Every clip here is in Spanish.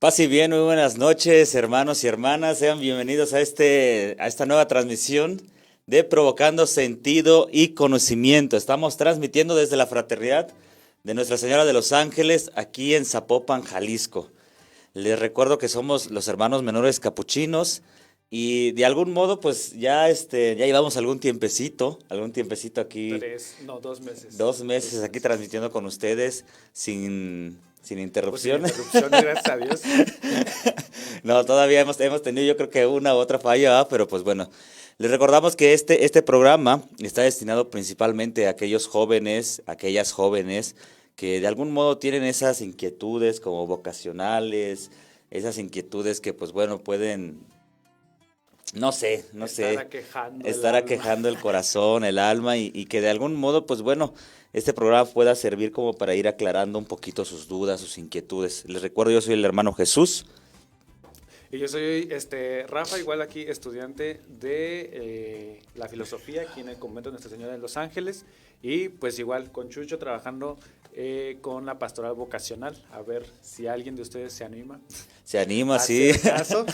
Paz y bien, muy buenas noches, hermanos y hermanas. Sean bienvenidos a esta nueva transmisión de Provocando Sentido y Conocimiento. Estamos transmitiendo desde la Fraternidad de Nuestra Señora de los Ángeles, aquí en Zapopan, Jalisco. Les recuerdo que somos los hermanos menores capuchinos y de algún modo, pues ya llevamos algún tiempecito aquí. 2 meses. 2 meses aquí transmitiendo con ustedes sin Pues sin interrupción. interrupción, gracias a Dios. No, todavía hemos tenido yo creo que una u otra falla, ¿verdad? Pero pues bueno, les recordamos que este programa está destinado principalmente a aquellos jóvenes, aquellas jóvenes que de algún modo tienen esas inquietudes como vocacionales, esas inquietudes que pues bueno pueden, no sé, estar aquejando el corazón, el alma y que de algún modo pues bueno, este programa pueda servir como para ir aclarando un poquito sus dudas, sus inquietudes. Les recuerdo, yo soy el hermano Jesús. Y yo soy Rafa, igual aquí estudiante de la filosofía aquí en el convento de Nuestra Señora de los Ángeles. Y pues igual con Chucho trabajando con la pastoral vocacional. A ver si alguien de ustedes se anima. Se anima, a sí. hacer caso.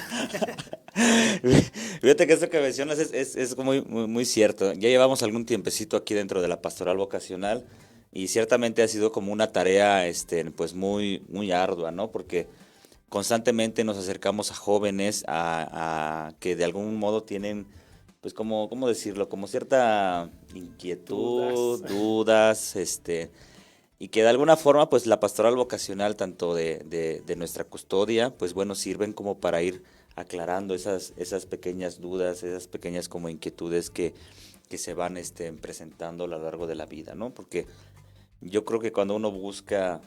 Fíjate que esto que mencionas es muy cierto. Ya llevamos algún tiempecito aquí dentro de la pastoral vocacional y ciertamente ha sido como una tarea pues muy ardua, ¿no? Porque constantemente nos acercamos a jóvenes a que de algún modo tienen, pues ¿cómo decirlo? Como cierta inquietud, dudas, y que de alguna forma pues la pastoral vocacional tanto de nuestra custodia, pues bueno, sirven como para ir aclarando esas pequeñas dudas, esas pequeñas como inquietudes que se van presentando a lo largo de la vida, ¿no? Porque yo creo que cuando uno busca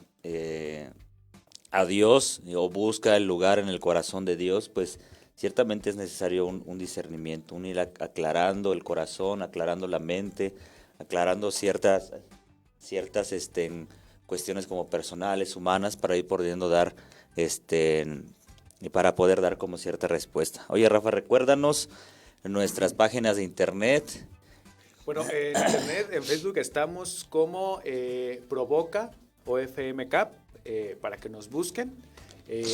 a Dios o busca el lugar en el corazón de Dios, pues ciertamente es necesario un discernimiento, un ir aclarando el corazón, aclarando la mente, aclarando ciertas cuestiones como personales, humanas, para ir pudiendo dar, y para poder dar como cierta respuesta. Oye, Rafa, recuérdanos nuestras páginas de internet. Bueno, en internet, en Facebook estamos como Provoca o FMCAP, para que nos busquen.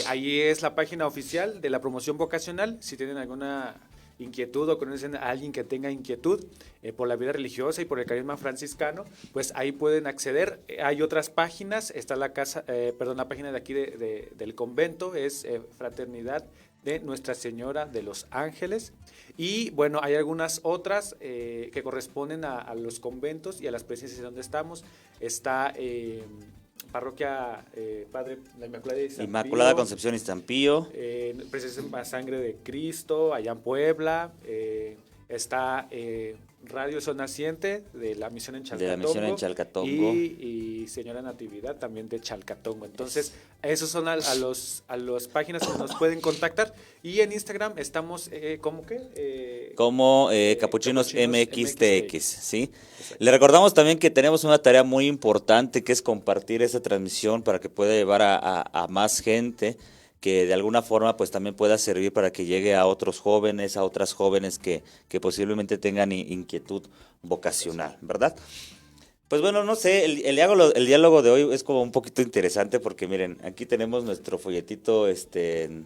Ahí es la página oficial de la promoción vocacional. Si tienen alguna inquietud o conocen a alguien que tenga inquietud por la vida religiosa y por el carisma franciscano, pues ahí pueden acceder. Hay otras páginas, está la página de aquí del convento, es Fraternidad de Nuestra Señora de los Ángeles. Y bueno, hay algunas otras que corresponden a los conventos y a las presencias donde estamos. Está Parroquia Padre la Inmaculada Concepción Estampillo, Presencia Sangre de Cristo allá en Puebla. Está Radio Sol Naciente de la Misión en Chalcatongo, y Señora Natividad también de Chalcatongo. Entonces esos son a las páginas que nos pueden contactar. Y en Instagram estamos ¿cómo qué? Capuchinos MXTX, ¿sí? Exacto. Le recordamos también que tenemos una tarea muy importante que es compartir esa transmisión para que pueda llevar a más gente, que de alguna forma pues también pueda servir para que llegue a otros jóvenes, a otras jóvenes que posiblemente tengan inquietud vocacional, ¿verdad? Pues bueno, no sé, el diálogo de hoy es como un poquito interesante porque miren, aquí tenemos nuestro folletito de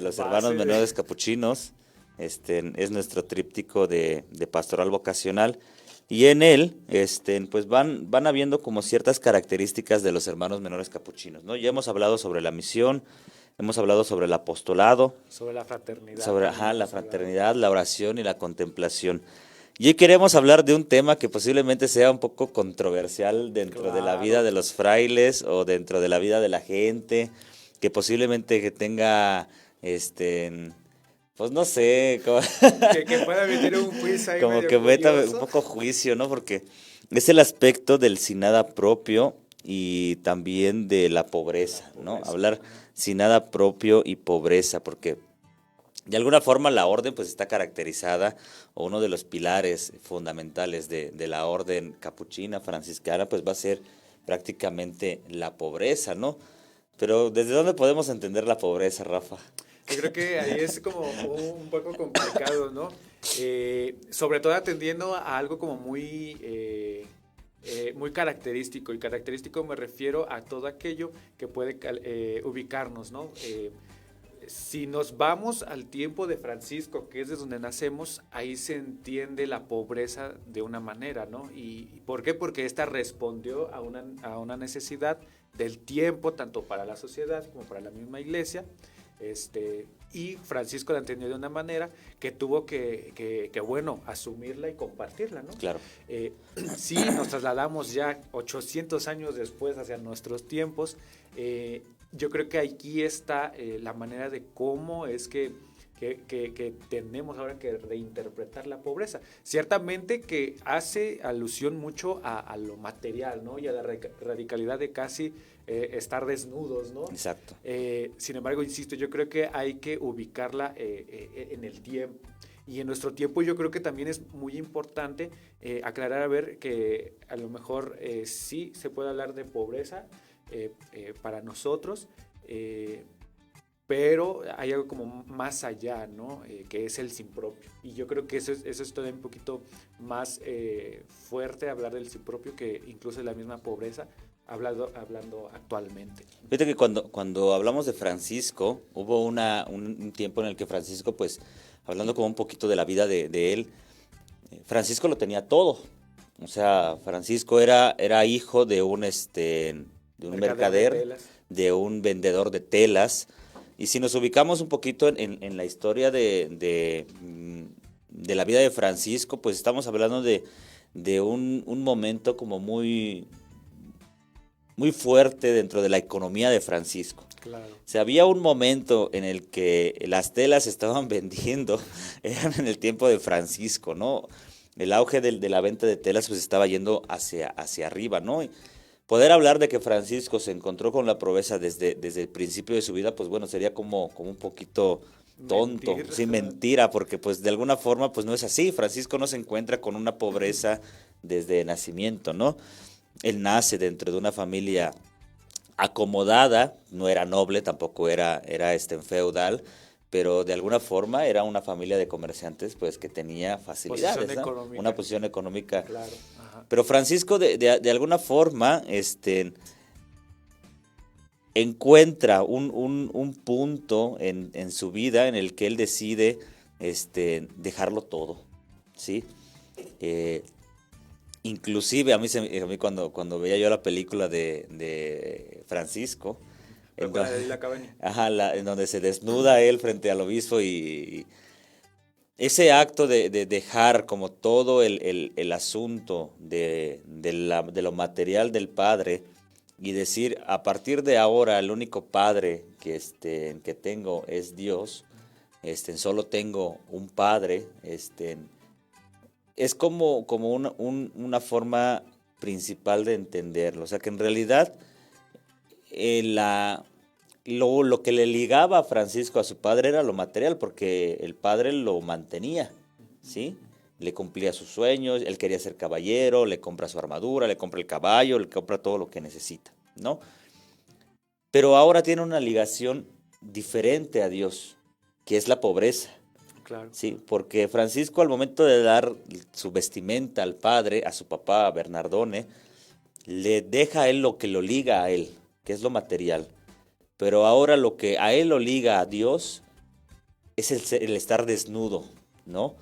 los hermanos menores capuchinos, es nuestro tríptico de pastoral vocacional. Y en él, pues van habiendo como ciertas características de los hermanos menores capuchinos, ¿no? Ya hemos hablado sobre la misión, hemos hablado sobre el apostolado, sobre la fraternidad, sobre la fraternidad, la oración y la contemplación. Y hoy queremos hablar de un tema que posiblemente sea un poco controversial dentro de la vida de los frailes o dentro de la vida de la gente, que posiblemente que tenga, pues no sé, que pueda meter un juicio ahí como medio que meta un curioso. poco juicio, ¿no? Porque es el aspecto del sin nada propio y también de la pobreza, ¿no? Hablar sin nada propio y pobreza, porque de alguna forma la orden pues está caracterizada, o uno de los pilares fundamentales de la orden capuchina franciscana pues va a ser prácticamente la pobreza, ¿no? Pero ¿desde dónde podemos entender la pobreza, Rafa? Yo creo que ahí es como un poco complicado, ¿no? Sobre todo atendiendo a algo como muy característico, y característico me refiero a todo aquello que puede ubicarnos, ¿no? si nos vamos al tiempo de Francisco, que es de donde nacemos, ahí se entiende la pobreza de una manera, ¿no? ¿Y por qué? Porque esta respondió a una necesidad del tiempo, tanto para la sociedad como para la misma iglesia. Y Francisco la entendió de una manera que tuvo bueno, asumirla y compartirla, ¿no? Claro. Sí, nos trasladamos ya 800 años después hacia nuestros tiempos. Yo creo que aquí está la manera de cómo es que tenemos ahora que reinterpretar la pobreza. Ciertamente que hace alusión mucho a lo material, ¿no? Y a la radicalidad de casi estar desnudos, ¿no? Exacto. Sin embargo, insisto, yo creo que hay que ubicarla en el tiempo. Y en nuestro tiempo yo creo que también es muy importante aclarar, a ver, que a lo mejor sí se puede hablar de pobreza para nosotros, pero hay algo como más allá, ¿no? Que es el sin propio. Y yo creo que eso es todavía un poquito más fuerte, hablar del sin propio, que incluso de la misma pobreza, hablando actualmente. Fíjate que cuando hablamos de Francisco, hubo un tiempo en el que Francisco, pues, hablando como un poquito de la vida de él, Francisco lo tenía todo. O sea, Francisco era hijo de un mercader, de un vendedor de telas. Y si nos ubicamos un poquito en la historia de la vida de Francisco, pues estamos hablando de un momento como muy, muy fuerte dentro de la economía de Francisco. Claro. O sea, había un momento en el que las telas se estaban vendiendo, eran en el tiempo de Francisco, ¿no? El auge de la venta de telas pues estaba yendo hacia arriba, ¿no? Y poder hablar de que Francisco se encontró con la pobreza desde el principio de su vida, pues bueno, sería como un poquito tonto, sí, mentira, porque pues de alguna forma pues no es así. Francisco no se encuentra con una pobreza desde nacimiento, ¿no? Él nace dentro de una familia acomodada, no era noble, tampoco era feudal, pero de alguna forma era una familia de comerciantes pues que tenía facilidades, ¿no? Una posición económica. Claro. Ajá. Pero Francisco de alguna forma encuentra un punto en su vida en el que él decide dejarlo todo, ¿sí? Inclusive a mí cuando veía yo la película de Francisco, en donde se desnuda él frente al obispo y ese acto de dejar como todo el asunto de lo material del padre y decir, a partir de ahora el único padre que tengo es Dios, solo tengo un padre, es como una forma principal de entenderlo. O sea que en realidad lo que le ligaba a Francisco a su padre era lo material, porque el padre lo mantenía, ¿sí? Le cumplía sus sueños, él quería ser caballero, le compra su armadura, le compra el caballo, le compra todo lo que necesita, ¿no? Pero ahora tiene una ligación diferente a Dios, que es la pobreza. Claro. Sí, porque Francisco al momento de dar su vestimenta al padre, a su papá, a Bernardone, le deja a él lo que lo liga a él, que es lo material. Pero ahora lo que a él lo liga a Dios es el estar desnudo, ¿no?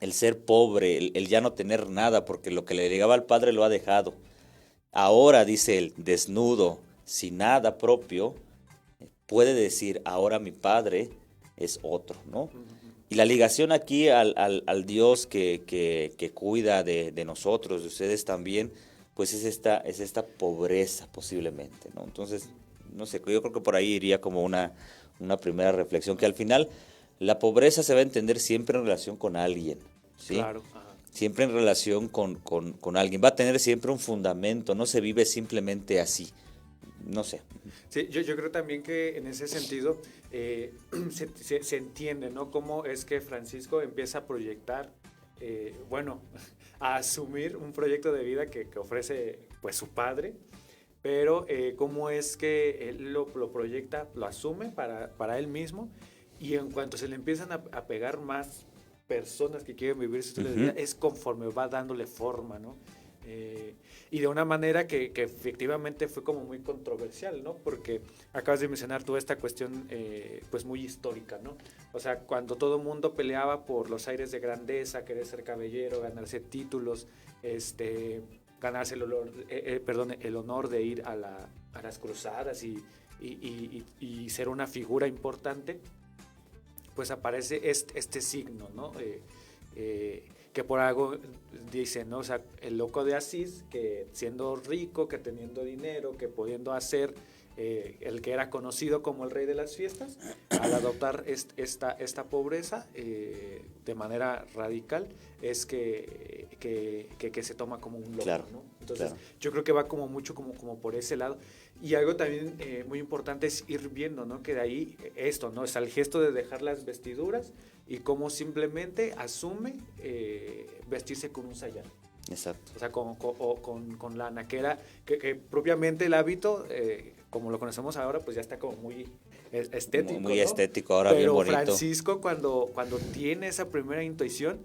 El ser pobre, el ya no tener nada, porque lo que le ligaba al padre lo ha dejado. Ahora, dice él, desnudo, sin nada propio, puede decir, ahora mi padre es otro, ¿no? Y la ligación aquí al Dios que cuida de nosotros, de ustedes también, pues es esta pobreza posiblemente, ¿no? Entonces, no sé, yo creo que por ahí iría como una primera reflexión, que al final la pobreza se va a entender siempre en relación con alguien, ¿sí? Claro. Ajá. Siempre en relación con alguien, va a tener siempre un fundamento, no se vive simplemente así, no sé. Sí, yo creo también que en ese sentido se entiende, ¿no? Cómo es que Francisco empieza a proyectar, a asumir un proyecto de vida que ofrece pues su padre, pero cómo es que él lo proyecta, lo asume para él mismo, y en cuanto se le empiezan a pegar más personas que quieren vivir su estilo de vida, es conforme va dándole forma, ¿no? y de una manera que efectivamente fue como muy controversial, ¿no? Porque acabas de mencionar tú esta cuestión pues muy histórica, ¿no? O sea, cuando todo el mundo peleaba por los aires de grandeza, querer ser caballero, ganarse títulos, ganarse el honor de ir a las cruzadas y ser una figura importante, pues aparece este signo, ¿no? Que por algo dicen, ¿no? O sea, el loco de Asís, que siendo rico, que teniendo dinero, que pudiendo hacer el que era conocido como el rey de las fiestas, al adoptar esta pobreza de manera radical, es que se toma como un loco, claro, ¿no? Entonces, claro. yo creo que va como mucho como por ese lado. Y algo también muy importante es ir viendo, ¿no? Que de ahí esto, ¿no? Es el gesto de dejar las vestiduras y cómo simplemente asume vestirse con un sayal. Exacto. O sea, con lana, que propiamente el hábito, como lo conocemos ahora, pues ya está como muy estético, Muy ¿no? estético, ahora Pero bien bonito. Francisco, cuando tiene esa primera intuición,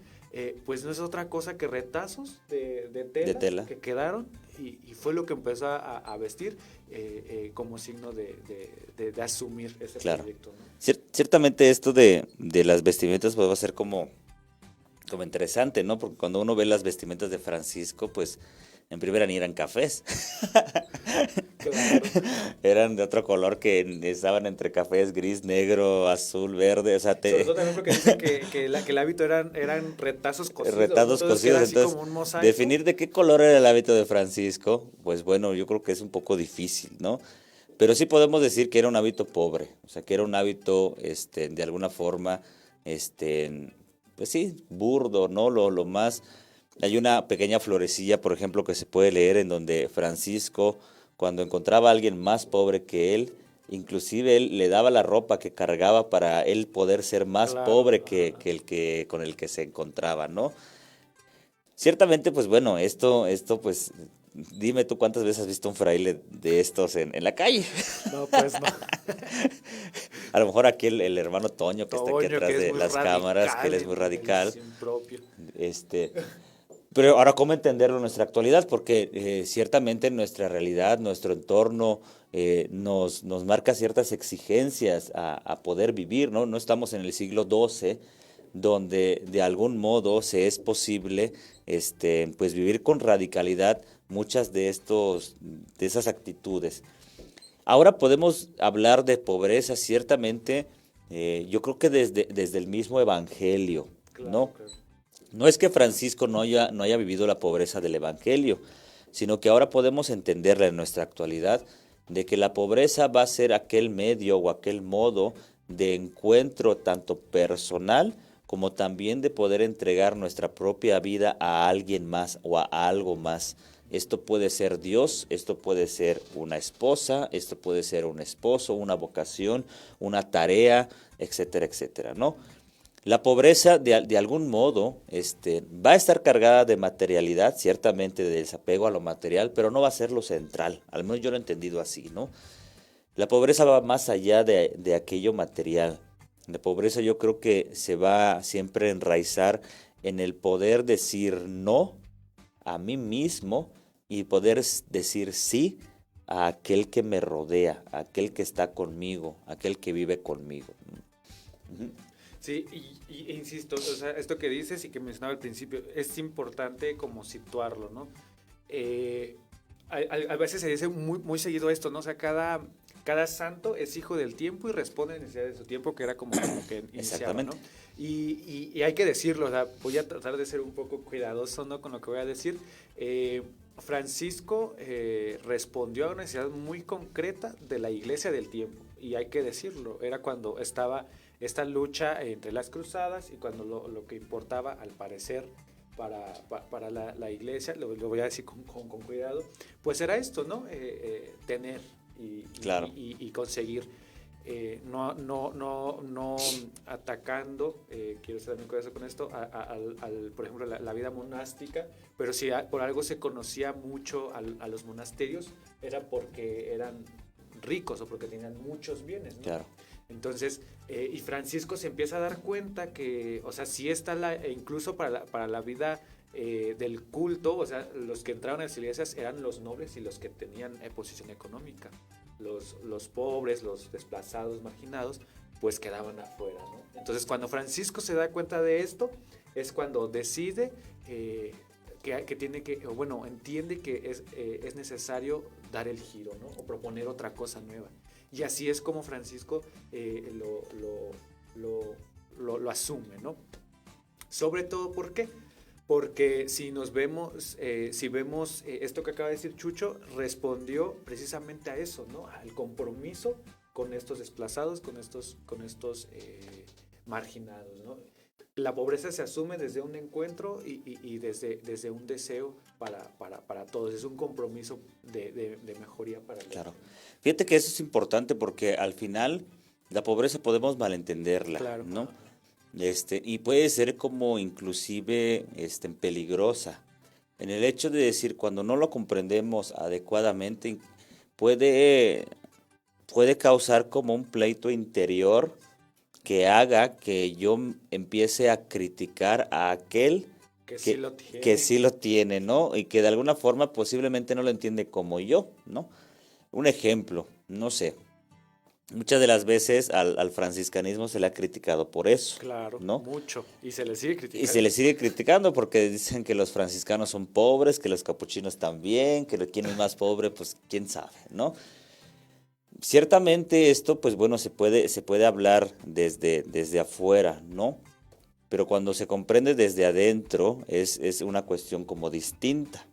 pues no es otra cosa que retazos de tela que quedaron y fue lo que empezó a vestir como signo de asumir ese proyecto, ¿no? Ciertamente esto de las vestimentas pues va a ser como interesante, ¿no? Porque cuando uno ve las vestimentas de Francisco, pues en primera ni eran cafés. Claro. Eran de otro color que estaban entre cafés, gris, negro, azul, verde, o sea, Sobre todo también porque dicen que el hábito eran retazos cosidos. Retazos Entonces cosidos, queda así entonces como un mosaico. definir de qué color era el hábito de Francisco, pues bueno, yo creo que es un poco difícil, ¿no? Pero sí podemos decir que era un hábito pobre, o sea, que era un hábito, de alguna forma, pues sí, burdo, ¿no? Lo más... Hay una pequeña florecilla, por ejemplo, que se puede leer en donde Francisco, cuando encontraba a alguien más pobre que él, inclusive él le daba la ropa que cargaba para él poder ser más Claro, pobre que el que con el que se encontraba, ¿no? Ciertamente, pues bueno, esto, pues, dime tú cuántas veces has visto un fraile de estos en la calle. No, pues no. A lo mejor aquí el hermano Toño, que está aquí Toño, atrás que es de muy las cámaras, que él es muy en radical. su propio. Pero ahora, ¿cómo entenderlo en nuestra actualidad? Porque ciertamente nuestra realidad, nuestro entorno nos marca ciertas exigencias a poder vivir, ¿no? No estamos en el siglo XII, donde de algún modo se es posible pues vivir con radicalidad muchas de esas actitudes. Ahora podemos hablar de pobreza, ciertamente, yo creo que desde el mismo Evangelio, Claro, ¿no? claro. No es que Francisco no haya vivido la pobreza del Evangelio, sino que ahora podemos entenderla en nuestra actualidad, de que la pobreza va a ser aquel medio o aquel modo de encuentro tanto personal como también de poder entregar nuestra propia vida a alguien más o a algo más. Esto puede ser Dios, esto puede ser una esposa, esto puede ser un esposo, una vocación, una tarea, etcétera, etcétera, ¿no? La pobreza, de algún modo, va a estar cargada de materialidad, ciertamente de desapego a lo material, pero no va a ser lo central. Al menos yo lo he entendido así, ¿no? La pobreza va más allá de aquello material. La pobreza yo creo que se va siempre a enraizar en el poder decir no a mí mismo y poder decir sí a aquel que me rodea, a aquel que está conmigo, a aquel que vive conmigo. Ujú. Sí, y insisto, o sea, esto que dices y que mencionaba al principio, es importante como situarlo, ¿no? A veces se dice muy, muy seguido esto, ¿no? O sea, cada santo es hijo del tiempo y responde a necesidades de su tiempo, que era como que iniciaba, ¿no? Y hay que decirlo, o sea, voy a tratar de ser un poco cuidadoso, ¿no? Con lo que voy a decir. Francisco respondió a una necesidad muy concreta de la iglesia del tiempo, y hay que decirlo, era cuando estaba esta lucha entre las cruzadas y cuando lo que importaba, al parecer, para la iglesia, lo voy a decir con cuidado, pues era esto, ¿no? Tener Claro. y conseguir. No atacando, quiero ser muy cuidadoso con esto, por ejemplo, la vida monástica, pero si por algo se conocía mucho a los monasterios, era porque eran ricos o porque tenían muchos bienes, ¿no? Claro. Entonces, y Francisco se empieza a dar cuenta que, o sea, sí está incluso para la vida del culto, o sea, los que entraron a las iglesias eran los nobles y los que tenían posición económica. Los pobres, los desplazados, marginados, pues quedaban afuera, ¿no? Entonces, cuando Francisco se da cuenta de esto, es cuando decide que tiene que, bueno, entiende que es necesario dar el giro, ¿no? O proponer otra cosa nueva. Y así es como Francisco lo asume, ¿no? Sobre todo, ¿por qué? Porque si vemos esto que acaba de decir Chucho, respondió precisamente a eso, ¿no? Al compromiso con estos desplazados, con estos marginados, ¿no? La pobreza se asume desde un encuentro y desde un deseo para todos. Es un compromiso de mejoría para el Claro. Fíjate que eso es importante porque al final la pobreza podemos malentenderla, claro, ¿no? Y puede ser como inclusive peligrosa. En el hecho de decir, cuando no lo comprendemos adecuadamente, puede causar como un pleito interior que haga que yo empiece a criticar a aquel que sí lo tiene, ¿no? Y que de alguna forma posiblemente no lo entiende como yo, ¿no? Un ejemplo, no sé. Muchas de las veces al franciscanismo se le ha criticado por eso. Claro, ¿no? mucho. Y se le sigue criticando. Y se le sigue criticando porque dicen que los franciscanos son pobres, que los capuchinos también, que quién es más pobre, pues quién sabe, ¿no? Ciertamente esto, pues bueno, se puede hablar desde afuera, ¿no? Pero cuando se comprende desde adentro es una cuestión como distinta.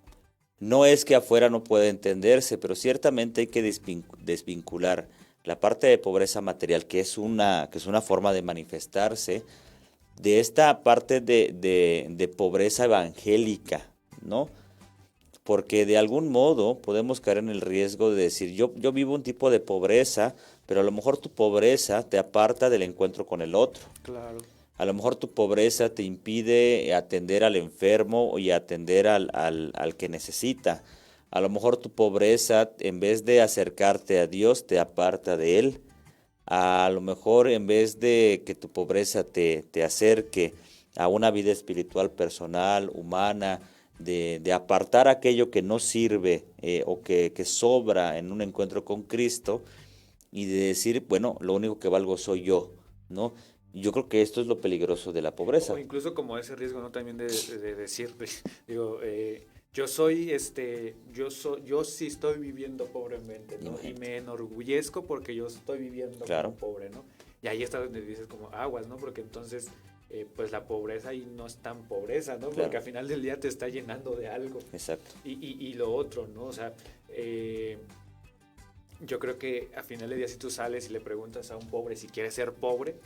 No es que afuera no pueda entenderse, pero ciertamente hay que desvincular la parte de pobreza material, que es una forma de manifestarse, de esta parte de pobreza evangélica, ¿no? Porque de algún modo podemos caer en el riesgo de decir, yo vivo un tipo de pobreza, pero a lo mejor tu pobreza te aparta del encuentro con el otro. Claro. A lo mejor tu pobreza te impide atender al enfermo y atender al que necesita. A lo mejor tu pobreza, en vez de acercarte a Dios, te aparta de Él. A lo mejor en vez de que tu pobreza te acerque a una vida espiritual personal, humana, de apartar aquello que no sirve o que sobra en un encuentro con Cristo y de decir, bueno, lo único que valgo soy yo, ¿no? Yo creo que esto es lo peligroso de la pobreza. O incluso como ese riesgo, ¿no? También de decir, digo, yo sí estoy viviendo pobremente, ¿no? Y me enorgullezco porque yo estoy viviendo como pobre, ¿no? Y ahí está donde dices como aguas, ¿no? Porque entonces, pues la pobreza ahí no es tan pobreza, ¿no? Porque al final del día te está llenando de algo. Exacto. Y lo otro, ¿no? O sea, yo creo que al final del día si tú sales y le preguntas a un pobre si quiere ser pobre,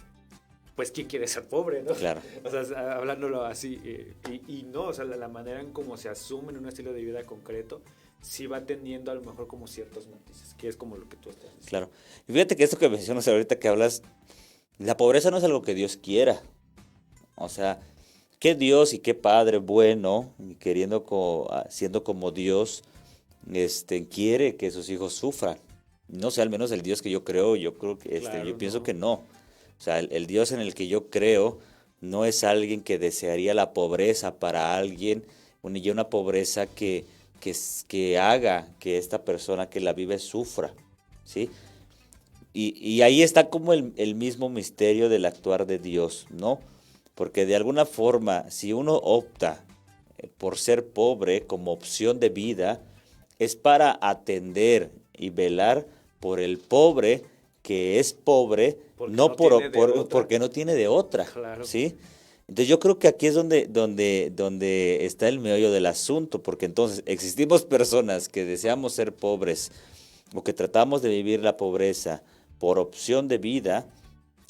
pues ¿quién quiere ser pobre, no? Claro. O sea, hablándolo así, y no, o sea, la manera en cómo se asume en un estilo de vida concreto, sí va teniendo a lo mejor como ciertos matices, que es como lo que tú estás diciendo. Claro. Y fíjate que esto que mencionas ahorita que hablas, la pobreza no es algo que Dios quiera. O sea, qué Dios y qué Padre bueno, siendo como Dios, quiere que sus hijos sufran. No sé, al menos el Dios que yo creo, yo pienso que no. O sea, el Dios en el que yo creo no es alguien que desearía la pobreza para alguien, ni una pobreza que haga que esta persona que la vive sufra, ¿sí? Y ahí está como el mismo misterio del actuar de Dios, ¿no? Porque de alguna forma, si uno opta por ser pobre como opción de vida, es para atender y velar por el pobre que es pobre, porque no tiene de otra, claro. ¿sí? Entonces yo creo que aquí es donde está el meollo del asunto, porque entonces existimos personas que deseamos ser pobres o que tratamos de vivir la pobreza por opción de vida,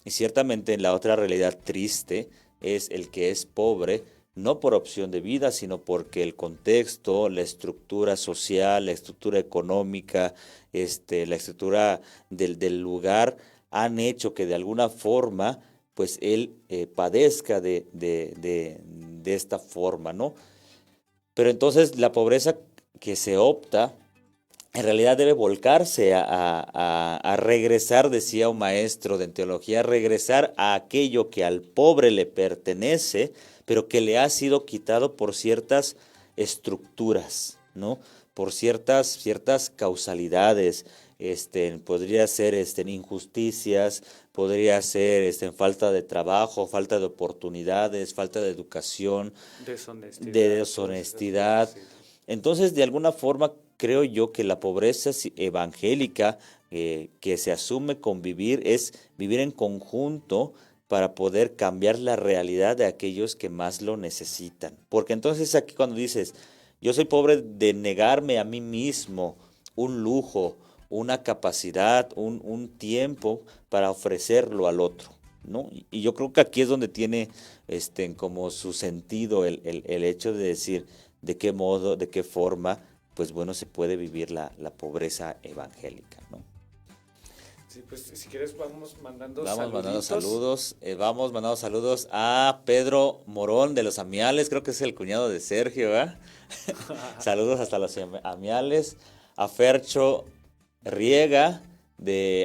y ciertamente en la otra realidad triste es el que es pobre, no por opción de vida, sino porque el contexto, la estructura social, la estructura económica, la estructura del lugar han hecho que de alguna forma pues él padezca de esta forma, ¿no? Pero entonces la pobreza que se opta en realidad debe volcarse a regresar, decía un maestro de teología, regresar a aquello que al pobre le pertenece, pero que le ha sido quitado por ciertas estructuras, ¿no? Por ciertas causalidades, podría ser injusticias, podría ser falta de trabajo, falta de oportunidades, falta de educación, de deshonestidad. Entonces, de alguna forma, creo yo que la pobreza evangélica que se asume convivir es vivir en conjunto para poder cambiar la realidad de aquellos que más lo necesitan. Porque entonces aquí cuando dices, yo soy pobre de negarme a mí mismo un lujo, una capacidad, un tiempo para ofrecerlo al otro, ¿no? Y yo creo que aquí es donde tiene como su sentido el hecho de decir de qué modo, de qué forma, pues bueno, se puede vivir la pobreza evangélica, ¿no? Sí, pues si quieres vamos mandando saludos. Vamos mandando saludos a Pedro Morón de los Amiales, creo que es el cuñado de Sergio, ¿verdad? Saludos hasta los Amiales. A Fercho Riega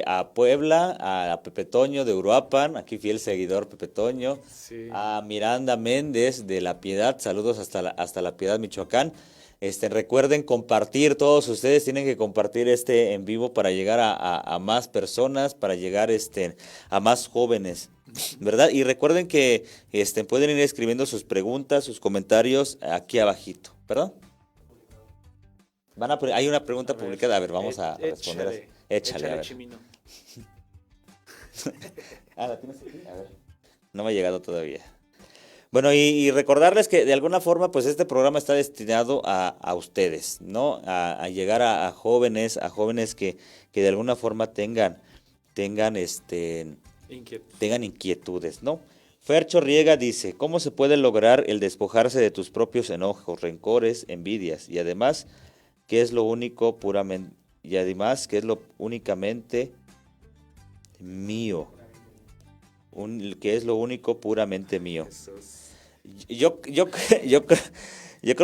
a Puebla, a Pepe Toño de Uruapan, aquí fiel seguidor Pepe Toño. Sí. A Miranda Méndez de La Piedad, saludos hasta La Piedad, Michoacán. Recuerden compartir, todos ustedes tienen que compartir en vivo para llegar a más personas, para llegar a más jóvenes, ¿verdad? Y recuerden que pueden ir escribiendo sus preguntas, sus comentarios aquí abajito, ¿perdón? Hay una pregunta publicada, a ver, vamos a responder. Échale, a ver. Chimino. ¿La tienes aquí? A ver. No me ha llegado todavía. Bueno, y recordarles que de alguna forma, pues este programa está destinado a ustedes, ¿no? A llegar a jóvenes que de alguna forma tengan inquietudes, ¿no? Fercho Riega dice, ¿cómo se puede lograr el despojarse de tus propios enojos, rencores, envidias? Y además, ¿qué es lo únicamente mío? ¿Qué es lo único puramente mío? Yo creo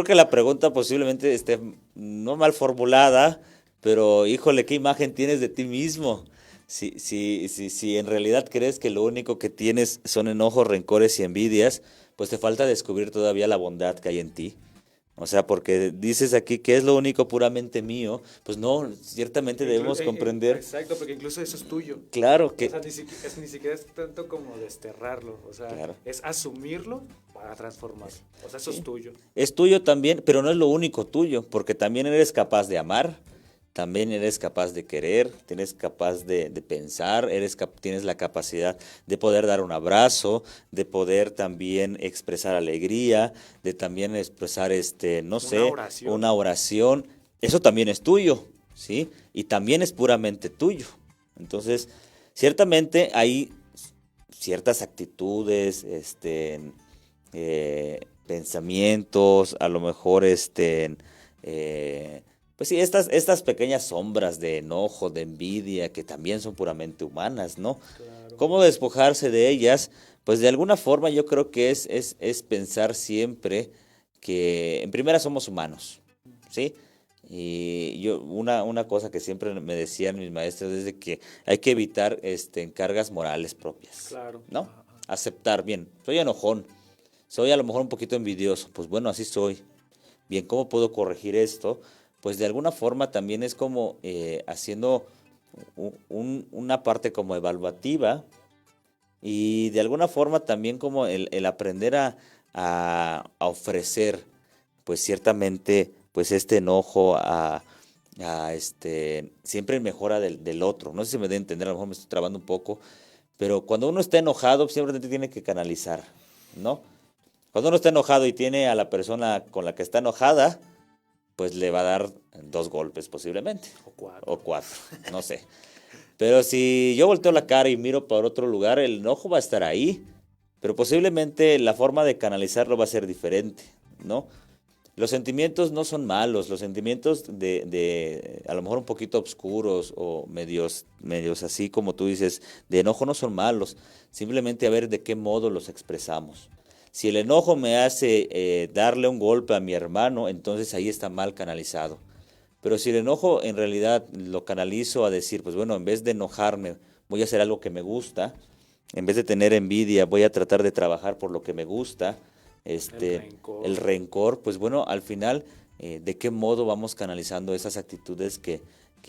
que la pregunta posiblemente esté no mal formulada, pero híjole, ¿qué imagen tienes de ti mismo? Si en realidad crees que lo único que tienes son enojos, rencores y envidias, pues te falta descubrir todavía la bondad que hay en ti. O sea, porque dices aquí que es lo único puramente mío, pues no, ciertamente debemos comprender. Exacto, porque incluso eso es tuyo. Claro que... O sea, ni siquiera es tanto como desterrarlo, o sea, claro, es asumirlo para transformarlo. O sea, eso es tuyo. Es tuyo también, pero no es lo único tuyo, porque también eres capaz de amar, también eres capaz de querer, tienes capaz de pensar, tienes la capacidad de poder dar un abrazo, de poder también expresar alegría, de también expresar, una oración. Eso también es tuyo, ¿sí? Y también es puramente tuyo. Entonces, ciertamente hay ciertas actitudes, pensamientos, a lo mejor, pues sí, estas pequeñas sombras de enojo, de envidia, que también son puramente humanas, ¿no? Claro. ¿Cómo despojarse de ellas? Pues de alguna forma yo creo que es pensar siempre que en primera somos humanos, ¿sí? Y una cosa que siempre me decían mis maestros es de que hay que evitar cargas morales propias, claro, ¿no? Aceptar, bien, soy enojón, soy a lo mejor un poquito envidioso, pues bueno, así soy. Bien, ¿cómo puedo corregir esto? Pues de alguna forma también es como haciendo una parte como evaluativa y de alguna forma también como el aprender a ofrecer pues ciertamente pues enojo siempre en mejora del otro. No sé si me debe entender, a lo mejor me estoy trabando un poco, pero cuando uno está enojado siempre te tiene que canalizar, ¿no? Cuando uno está enojado y tiene a la persona con la que está enojada, pues le va a dar 2 golpes posiblemente. O cuatro, no sé. Pero si yo volteo la cara y miro para otro lugar, el enojo va a estar ahí. Pero posiblemente la forma de canalizarlo va a ser diferente, ¿no? Los sentimientos no son malos. Los sentimientos de a lo mejor un poquito oscuros o medios así como tú dices, de enojo no son malos. Simplemente a ver de qué modo los expresamos. Si el enojo me hace darle un golpe a mi hermano, entonces ahí está mal canalizado. Pero si el enojo en realidad lo canalizo a decir, pues bueno, en vez de enojarme, voy a hacer algo que me gusta, en vez de tener envidia, voy a tratar de trabajar por lo que me gusta, el rencor, pues bueno, al final, ¿de qué modo vamos canalizando esas actitudes que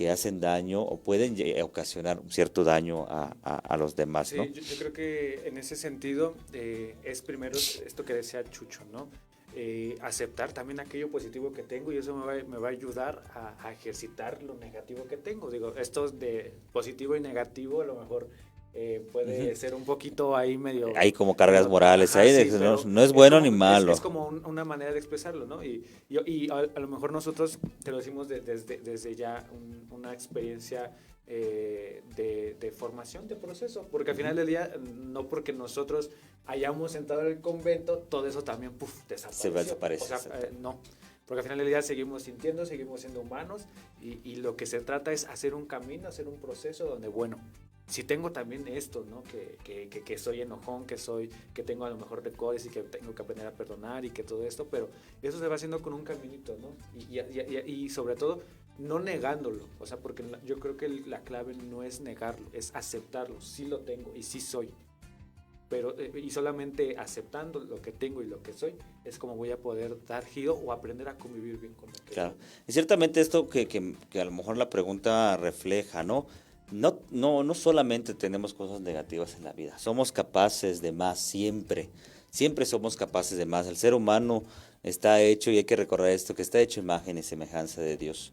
hacen daño o pueden ocasionar un cierto daño a los demás, Sí, ¿no? yo creo que en ese sentido es primero esto que decía Chucho, ¿no? Aceptar también aquello positivo que tengo y eso me va a ayudar a ejercitar lo negativo que tengo. Digo, esto de positivo y negativo a lo mejor puede ser un poquito ahí medio... Hay como cargas morales, Ajá, ahí sí, no es bueno ni como, malo. es como una manera de expresarlo, ¿no? Y a lo mejor nosotros te lo decimos desde ya una experiencia de formación, de proceso, porque al final del día, no porque nosotros hayamos entrado en el convento, todo eso también desapareció. Se va a desaparecer. O sea, no, porque al final del día seguimos sintiendo, seguimos siendo humanos y lo que se trata es hacer un camino, hacer un proceso donde, bueno, si tengo también esto, ¿no? Que soy enojón, que tengo a lo mejor rencores y que tengo que aprender a perdonar y que todo esto, pero eso se va haciendo con un caminito, ¿no? Y sobre todo, no negándolo, o sea, porque yo creo que la clave no es negarlo, es aceptarlo, sí lo tengo y sí soy, pero y solamente aceptando lo que tengo y lo que soy, es como voy a poder dar giro o aprender a convivir bien con lo que Claro. Y ciertamente esto que a lo mejor la pregunta refleja, ¿no? No solamente tenemos cosas negativas en la vida, somos capaces de más siempre, siempre somos capaces de más. El ser humano está hecho, y hay que recordar esto, que está hecho imagen y semejanza de Dios.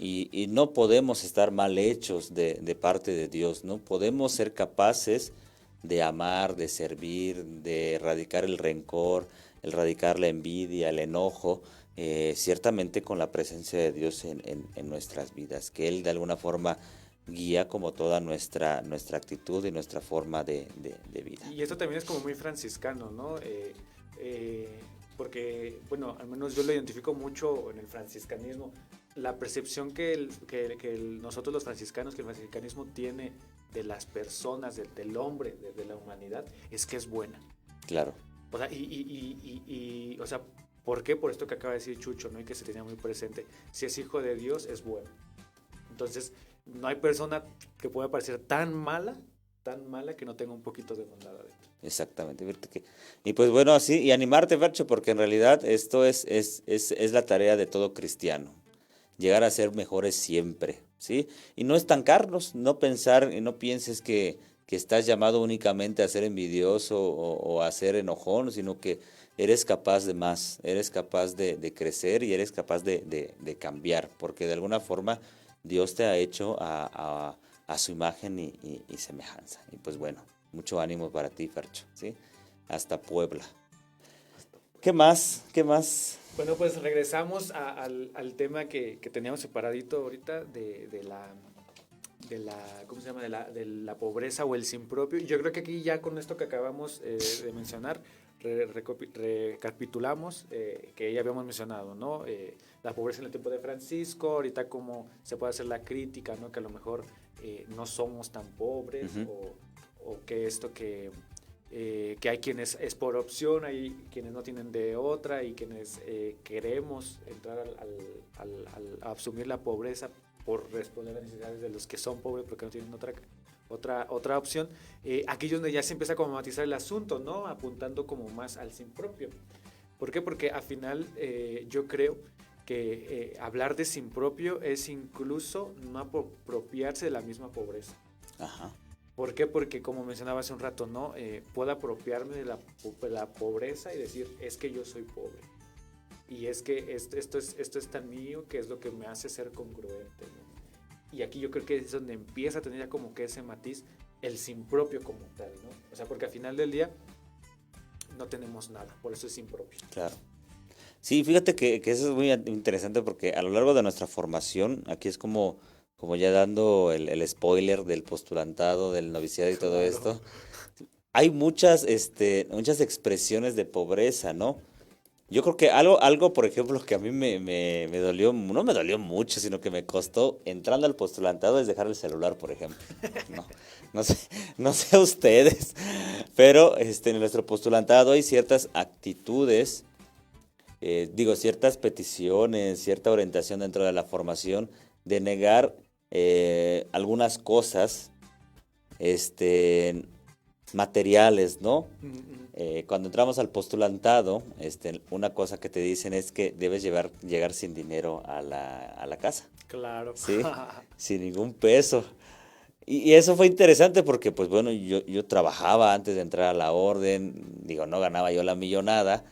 Y no podemos estar mal hechos de parte de Dios, ¿no? Podemos ser capaces de amar, de servir, de erradicar el rencor, erradicar la envidia, el enojo, ciertamente con la presencia de Dios en nuestras vidas, que Él de alguna forma guía como toda nuestra actitud y nuestra forma de vida. Y esto también es como muy franciscano, ¿no? Porque, bueno, al menos yo lo identifico mucho en el franciscanismo, la percepción nosotros los franciscanos, que el franciscanismo tiene de las personas, del hombre, de la humanidad, es que es buena. Claro. O sea, o sea, ¿por qué? Por esto que acaba de decir Chucho, ¿no? Y que se tenía muy presente. Si es hijo de Dios, es bueno. Entonces, no hay persona que pueda parecer tan mala que no tenga un poquito de bondad adentro. Exactamente. Y pues bueno, así, y animarte, Fercho, porque en realidad esto es la tarea de todo cristiano. Llegar a ser mejores siempre, ¿sí? Y no estancarnos, no pensar y no pienses que estás llamado únicamente a ser envidioso o a ser enojón, sino que eres capaz de más, eres capaz de crecer y eres capaz de cambiar, porque de alguna forma Dios te ha hecho a su imagen y semejanza. Y pues bueno, mucho ánimo para ti, Fercho, ¿sí? Hasta Puebla. ¿Qué más? ¿Qué más? Bueno, pues regresamos al tema que teníamos separadito ahorita de la ¿cómo se llama? De la pobreza o el sin propio. Y yo creo que aquí ya con esto que acabamos de mencionar, recapitulamos que ya habíamos mencionado, ¿no? La pobreza en el tiempo de Francisco, ahorita cómo se puede hacer la crítica, ¿no? Que a lo mejor no somos tan pobres, o que esto que hay quienes es por opción, hay quienes no tienen de otra y quienes queremos entrar a asumir la pobreza por responder a las necesidades de los que son pobres porque no tienen otra opción. Aquí es donde ya se empieza a como matizar el asunto, ¿no? Apuntando como más al sin propio. ¿Por qué? Porque al final yo creo que hablar de sin propio es incluso no apropiarse de la misma pobreza. Ajá. ¿Por qué? Porque como mencionaba hace un rato, ¿no? Puedo apropiarme de la pobreza y decir, es que yo soy pobre. Y es que esto es tan mío que es lo que me hace ser congruente, ¿no? Y aquí yo creo que es donde empieza a tener ya como que ese matiz, el sin propio como tal, ¿no? O sea, porque al final del día no tenemos nada, por eso es sin propio. Claro. Sí, fíjate que eso es muy interesante porque a lo largo de nuestra formación, aquí es como ya dando el spoiler del postulantado, del noviciado y todo esto, hay muchas expresiones de pobreza, ¿no? Yo creo que algo, por ejemplo, que a mí me dolió, no me dolió mucho, sino que me costó entrando al postulantado es dejar el celular, por ejemplo. No sé a ustedes, pero en nuestro postulantado hay ciertas actitudes, ciertas peticiones, cierta orientación dentro de la formación de negar algunas cosas, materiales, ¿no? Mm. Cuando entramos al postulantado, una cosa que te dicen es que debes llegar sin dinero a la casa, Claro. ¿sí? Sin ningún peso. Y eso fue interesante porque, pues bueno, yo trabajaba antes de entrar a la orden, digo, no ganaba yo la millonada,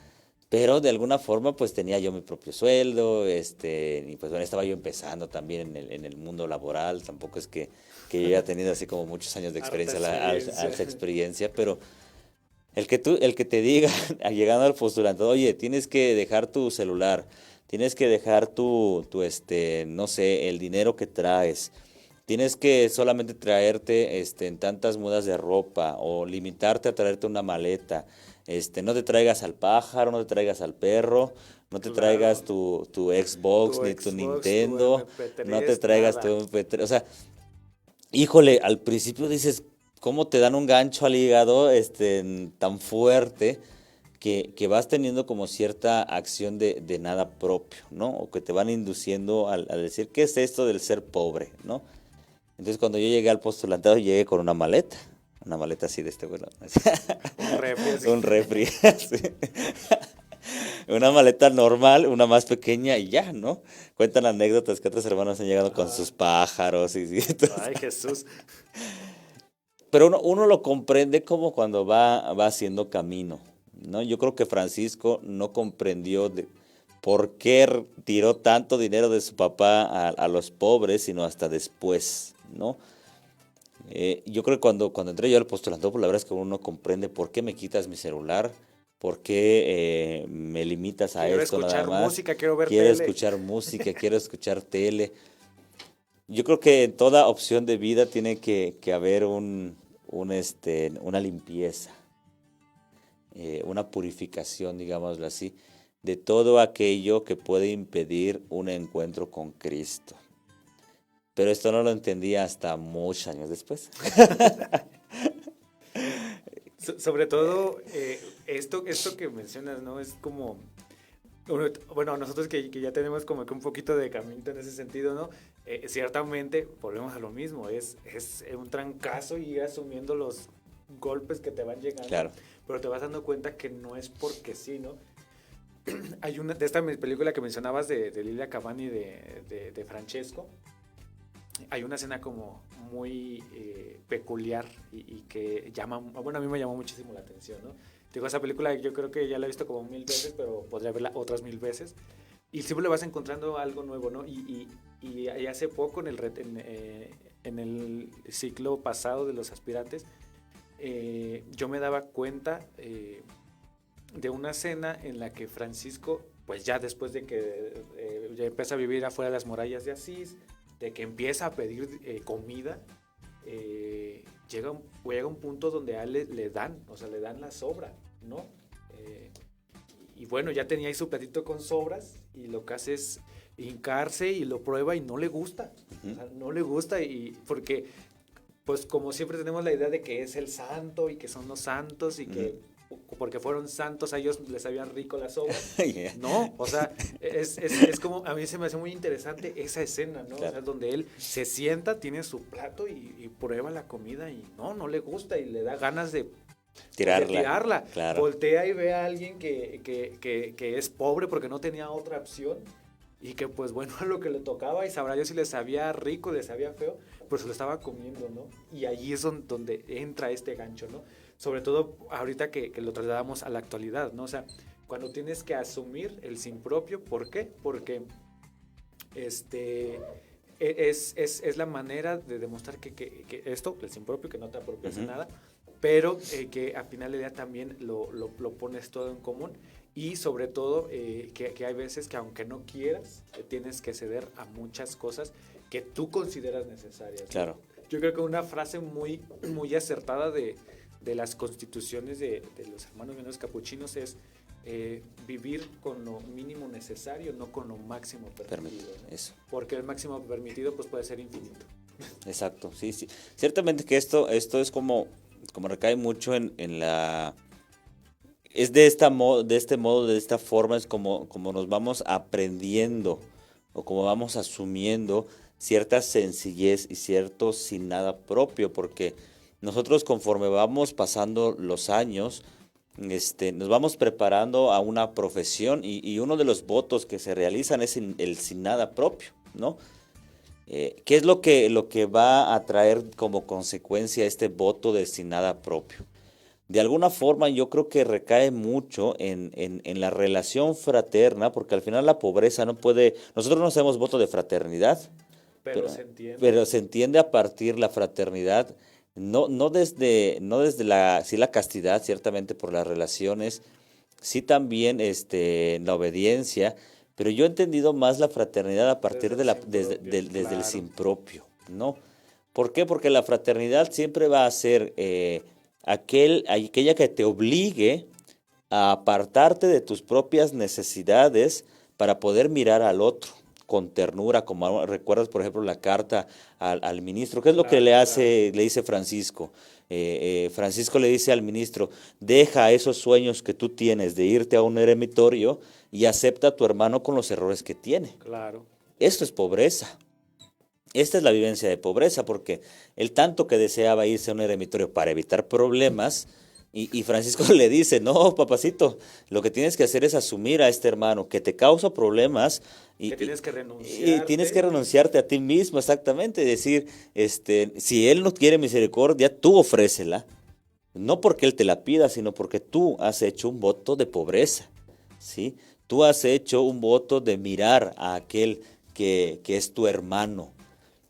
pero de alguna forma pues tenía yo mi propio sueldo, y pues bueno, estaba yo empezando también en el mundo laboral, tampoco es que yo haya tenido así como muchos años de Harta experiencia, experiencia. alta experiencia, pero el que te diga, llegando al postulante, oye, tienes que dejar tu celular, tienes que dejar no sé, el dinero que traes, tienes que solamente traerte, en tantas mudas de ropa o limitarte a traerte una maleta, no te traigas al pájaro, no te traigas al perro, no te traigas Claro. tu Xbox Tu ni tu Xbox, tu Nintendo, no te MP3, traigas tu nada. MP3, o sea, híjole, al principio dices, ¿cómo te dan un gancho al hígado tan fuerte que vas teniendo como cierta acción de nada propio, ¿no? O que te van induciendo a decir, ¿qué es esto del ser pobre, ¿no? Entonces cuando yo llegué al postulantado llegué con una maleta así de bueno, Un refri así. un refri, así. Una maleta normal, una más pequeña y ya, ¿no? Cuentan anécdotas que otros hermanos han llegado con sus Ajá. pájaros y todo. Ay, Jesús. Pero uno lo comprende como cuando va haciendo camino, ¿no? Yo creo que Francisco no comprendió por qué tiró tanto dinero de su papá a los pobres, sino hasta después, ¿no? Yo creo que cuando entré yo al postulantado, pues la verdad es que uno no comprende por qué me quitas mi celular, por qué me limitas a Quiero esto nada escuchar más. música, quiero ver Quiero tele. escuchar música, quiero escuchar tele. Yo creo que en toda opción de vida tiene que haber una limpieza, una purificación, digámoslo así, de todo aquello que puede impedir un encuentro con Cristo. Pero esto no lo entendí hasta muchos años después. Sobre todo, esto que mencionas, ¿no? Es como, bueno, nosotros que ya tenemos como que un poquito de camino en ese sentido, ¿no? Ciertamente, volvemos a lo mismo, es un trancazo y ir asumiendo los golpes que te van llegando, Claro. pero te vas dando cuenta que no es porque sí, ¿no? Hay una de esta película que mencionabas de Lilia Cavani de Francesco. Hay una escena como muy peculiar y que llama, bueno, a mí me llamó muchísimo la atención, ¿no? Digo, esa película yo creo que ya la he visto como 1000 veces, pero podría verla otras 1000 veces. Y siempre le vas encontrando algo nuevo, ¿no? Y hace poco, en el ciclo pasado de los aspirantes, yo me daba cuenta de una escena en la que Francisco, pues ya después de que ya empieza a vivir afuera de las murallas de Asís, de que empieza a pedir comida, llega un punto donde a él le dan, o sea, le dan la sobra, ¿no? Y bueno, ya tenía ahí su platito con sobras y lo que hace es hincarse y lo prueba y no le gusta. O sea, no le gusta y porque, pues como siempre tenemos la idea de que es el santo y que son los santos y que porque fueron santos a ellos les sabían rico las sobras. Yeah. No, o sea, es como, a mí se me hace muy interesante esa escena, ¿no? Claro. O sea, donde él se sienta, tiene su plato y prueba la comida y no le gusta y le da ganas de tirarla. Claro. Voltea y ve a alguien que es pobre porque no tenía otra opción y que pues bueno, lo que le tocaba y sabrá yo si le sabía rico, le sabía feo, pero se lo estaba comiendo, ¿no? Y allí es donde entra este gancho, ¿no? Sobre todo ahorita que lo trasladamos a la actualidad, ¿no? O sea, cuando tienes que asumir el sin propio, ¿por qué? Porque es la manera de demostrar que esto, el sin propio, que no te apropias de nada, pero que al final del día también lo pones todo en común y sobre todo que hay veces que aunque no quieras, tienes que ceder a muchas cosas que tú consideras necesarias, ¿no? Claro. Yo creo que una frase muy, muy acertada de las constituciones de los hermanos menores capuchinos es vivir con lo mínimo necesario, no con lo máximo permitido, ¿no? Eso. Porque el máximo permitido pues puede ser infinito. Exacto, sí, sí. Ciertamente que esto es como recae mucho en la... Es de este modo, de esta forma, es como nos vamos aprendiendo o como vamos asumiendo cierta sencillez y cierto sin nada propio, porque nosotros conforme vamos pasando los años, nos vamos preparando a una profesión y uno de los votos que se realizan es el sin nada propio, ¿no? ¿Qué es lo que va a traer como consecuencia este voto de sin nada propio? De alguna forma yo creo que recae mucho en la relación fraterna, porque al final la pobreza no puede, nosotros no hacemos voto de fraternidad, Pero se entiende. pero se entiende a partir la fraternidad, no desde la castidad, ciertamente por las relaciones, sí también la obediencia, pero yo he entendido más la fraternidad a partir desde el sin propio, ¿no? ¿Por qué? Porque la fraternidad siempre va a ser aquella que te obligue a apartarte de tus propias necesidades para poder mirar al otro con ternura, como recuerdas, por ejemplo, la carta al ministro. ¿Qué es lo que le dice Francisco? Francisco le dice al ministro: deja esos sueños que tú tienes de irte a un eremitorio y acepta a tu hermano con los errores que tiene. Claro. Esto es pobreza. Esta es la vivencia de pobreza, porque él tanto que deseaba irse a un eremitorio para evitar problemas, y Francisco le dice: no, papacito, lo que tienes que hacer es asumir a este hermano que te causa problemas que tienes que y tienes que renunciarte a ti mismo, exactamente, decir, si él no quiere misericordia, tú ofrécela, no porque él te la pida, sino porque tú has hecho un voto de pobreza, ¿sí? Tú has hecho un voto de mirar a aquel que es tu hermano.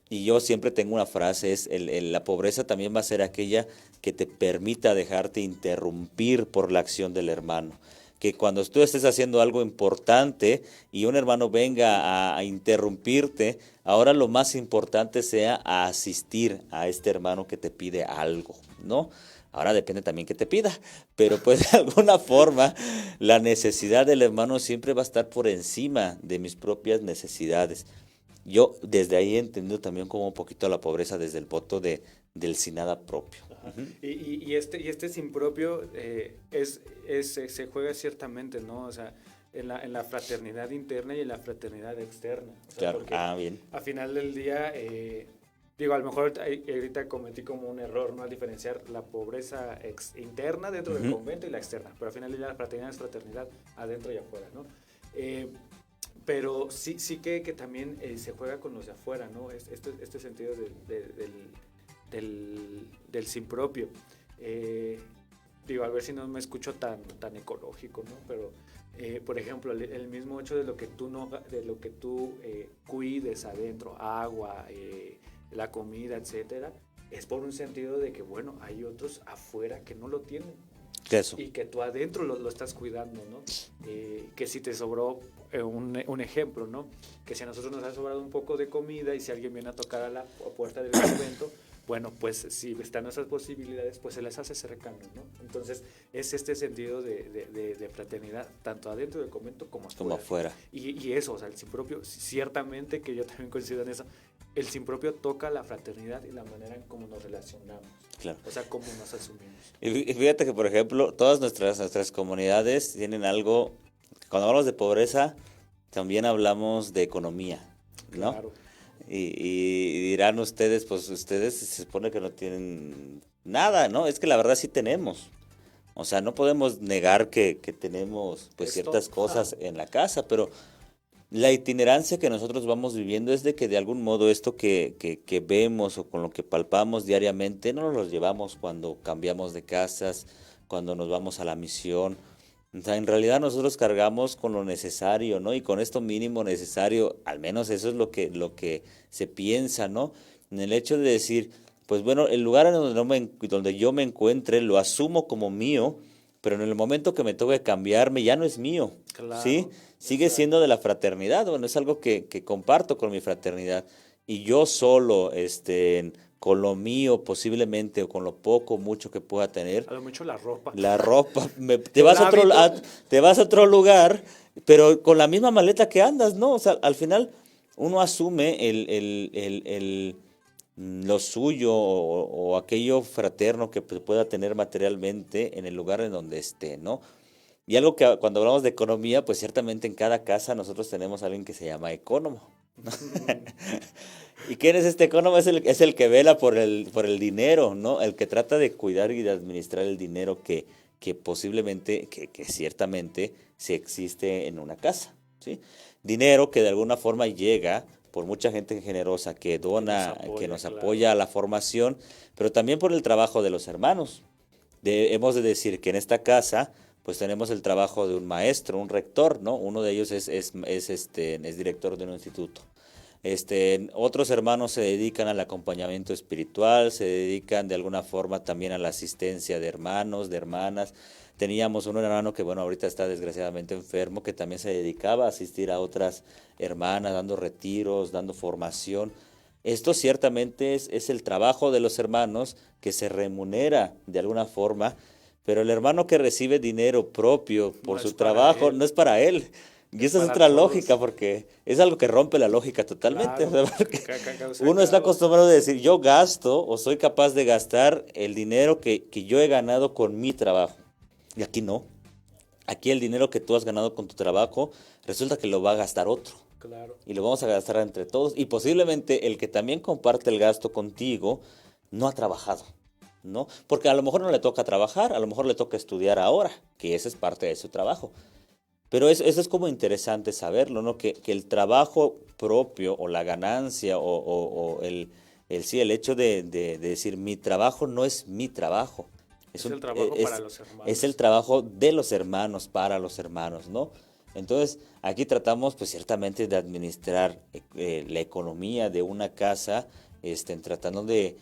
Y yo siempre tengo una frase, la pobreza también va a ser aquella que te permita dejarte interrumpir por la acción del hermano. Que cuando tú estés haciendo algo importante y un hermano venga a interrumpirte, ahora lo más importante sea a asistir a este hermano que te pide algo, ¿no? Ahora depende también que te pida, pero pues de alguna forma la necesidad del hermano siempre va a estar por encima de mis propias necesidades. Yo desde ahí he entendido también como un poquito la pobreza desde el voto del sin nada propio. Uh-huh. Y este sin propio se juega ciertamente, ¿no? O sea, en la fraternidad interna y en la fraternidad externa. O sea, claro, bien. Al final del día, digo, a lo mejor ahorita cometí como un error, ¿no? Al diferenciar la pobreza interna dentro del convento y la externa. Pero al final del día la fraternidad es fraternidad adentro y afuera, ¿no? Pero sí que también se juega con los de afuera, ¿no? Este sentido del sin propio. Digo, a ver si no me escucho tan ecológico, ¿no? Pero, por ejemplo, el mismo hecho de lo que tú cuides adentro, agua, la comida, etcétera, es por un sentido de que, bueno, hay otros afuera que no lo tienen. Eso. Y que tú adentro lo estás cuidando, ¿no? Que si te sobró, un ejemplo, ¿no? Que si a nosotros nos ha sobrado un poco de comida y si alguien viene a tocar a la puerta del convento, bueno, pues si están nuestras posibilidades, pues se les hace cercano, ¿no? Entonces, es este sentido de fraternidad, tanto adentro del convento como afuera. Y eso, o sea, el sin propio, ciertamente que yo también coincido en eso, el sin propio toca la fraternidad y la manera en cómo nos relacionamos. Claro. O sea, cómo nos asumimos. Y fíjate que, por ejemplo, todas nuestras comunidades tienen algo. Cuando hablamos de pobreza, también hablamos de economía, ¿no? Claro. Y dirán ustedes, pues ustedes se supone que no tienen nada, ¿no? Es que la verdad sí tenemos. O sea, no podemos negar que tenemos pues ciertas cosas en la casa, pero la itinerancia que nosotros vamos viviendo es de que de algún modo esto que vemos o con lo que palpamos diariamente no nos lo llevamos cuando cambiamos de casas, cuando nos vamos a la misión. O sea, en realidad nosotros cargamos con lo necesario, ¿no? Y con esto mínimo necesario, al menos eso es lo que se piensa, ¿no? En el hecho de decir, pues bueno, el lugar en donde yo me encuentre lo asumo como mío, pero en el momento que me toque cambiarme ya no es mío, claro, ¿sí? Sigue siendo de la fraternidad, bueno, es algo que comparto con mi fraternidad. Y yo solo, con lo mío posiblemente o con lo poco o mucho que pueda tener. A lo mucho la ropa. Te vas a otro lugar, pero con la misma maleta que andas, ¿no? O sea, al final uno asume lo suyo o aquello fraterno que pueda tener materialmente en el lugar en donde esté, ¿no? Y algo que cuando hablamos de economía, pues ciertamente en cada casa nosotros tenemos a alguien que se llama ecónomo. ¿Y quién es este economo? Es el que vela por el dinero, ¿no? El que trata de cuidar y de administrar el dinero que posiblemente, que ciertamente sí existe en una casa, ¿sí? Dinero que de alguna forma llega por mucha gente generosa que dona, que nos apoya a la formación, pero también por el trabajo de los hermanos. Hemos de decir que en esta casa pues tenemos el trabajo de un maestro, un rector, ¿no? Uno de ellos es director de un instituto. Otros hermanos se dedican al acompañamiento espiritual, se dedican de alguna forma también a la asistencia de hermanos, de hermanas. Teníamos un hermano que, bueno, ahorita está desgraciadamente enfermo, que también se dedicaba a asistir a otras hermanas, dando retiros, dando formación. Esto ciertamente es el trabajo de los hermanos que se remunera de alguna forma, pero el hermano que recibe dinero propio por su trabajo no es para él. Y esa es otra lógica, porque es algo que rompe la lógica totalmente. Claro, O sea, uno está acostumbrado a decir, yo gasto o soy capaz de gastar el dinero que yo he ganado con mi trabajo. Y aquí no. Aquí el dinero que tú has ganado con tu trabajo, resulta que lo va a gastar otro. Claro. Y lo vamos a gastar entre todos. Y posiblemente el que también comparte el gasto contigo no ha trabajado, ¿no? Porque a lo mejor no le toca trabajar, a lo mejor le toca estudiar ahora, que esa es parte de su trabajo. Pero eso es como interesante saberlo, ¿no? Que el trabajo propio o la ganancia o sí, el hecho de decir mi trabajo no es mi trabajo. Es el trabajo para los hermanos. Es el trabajo de los hermanos para los hermanos, ¿no? Entonces, aquí tratamos pues ciertamente de administrar la economía de una casa, tratando de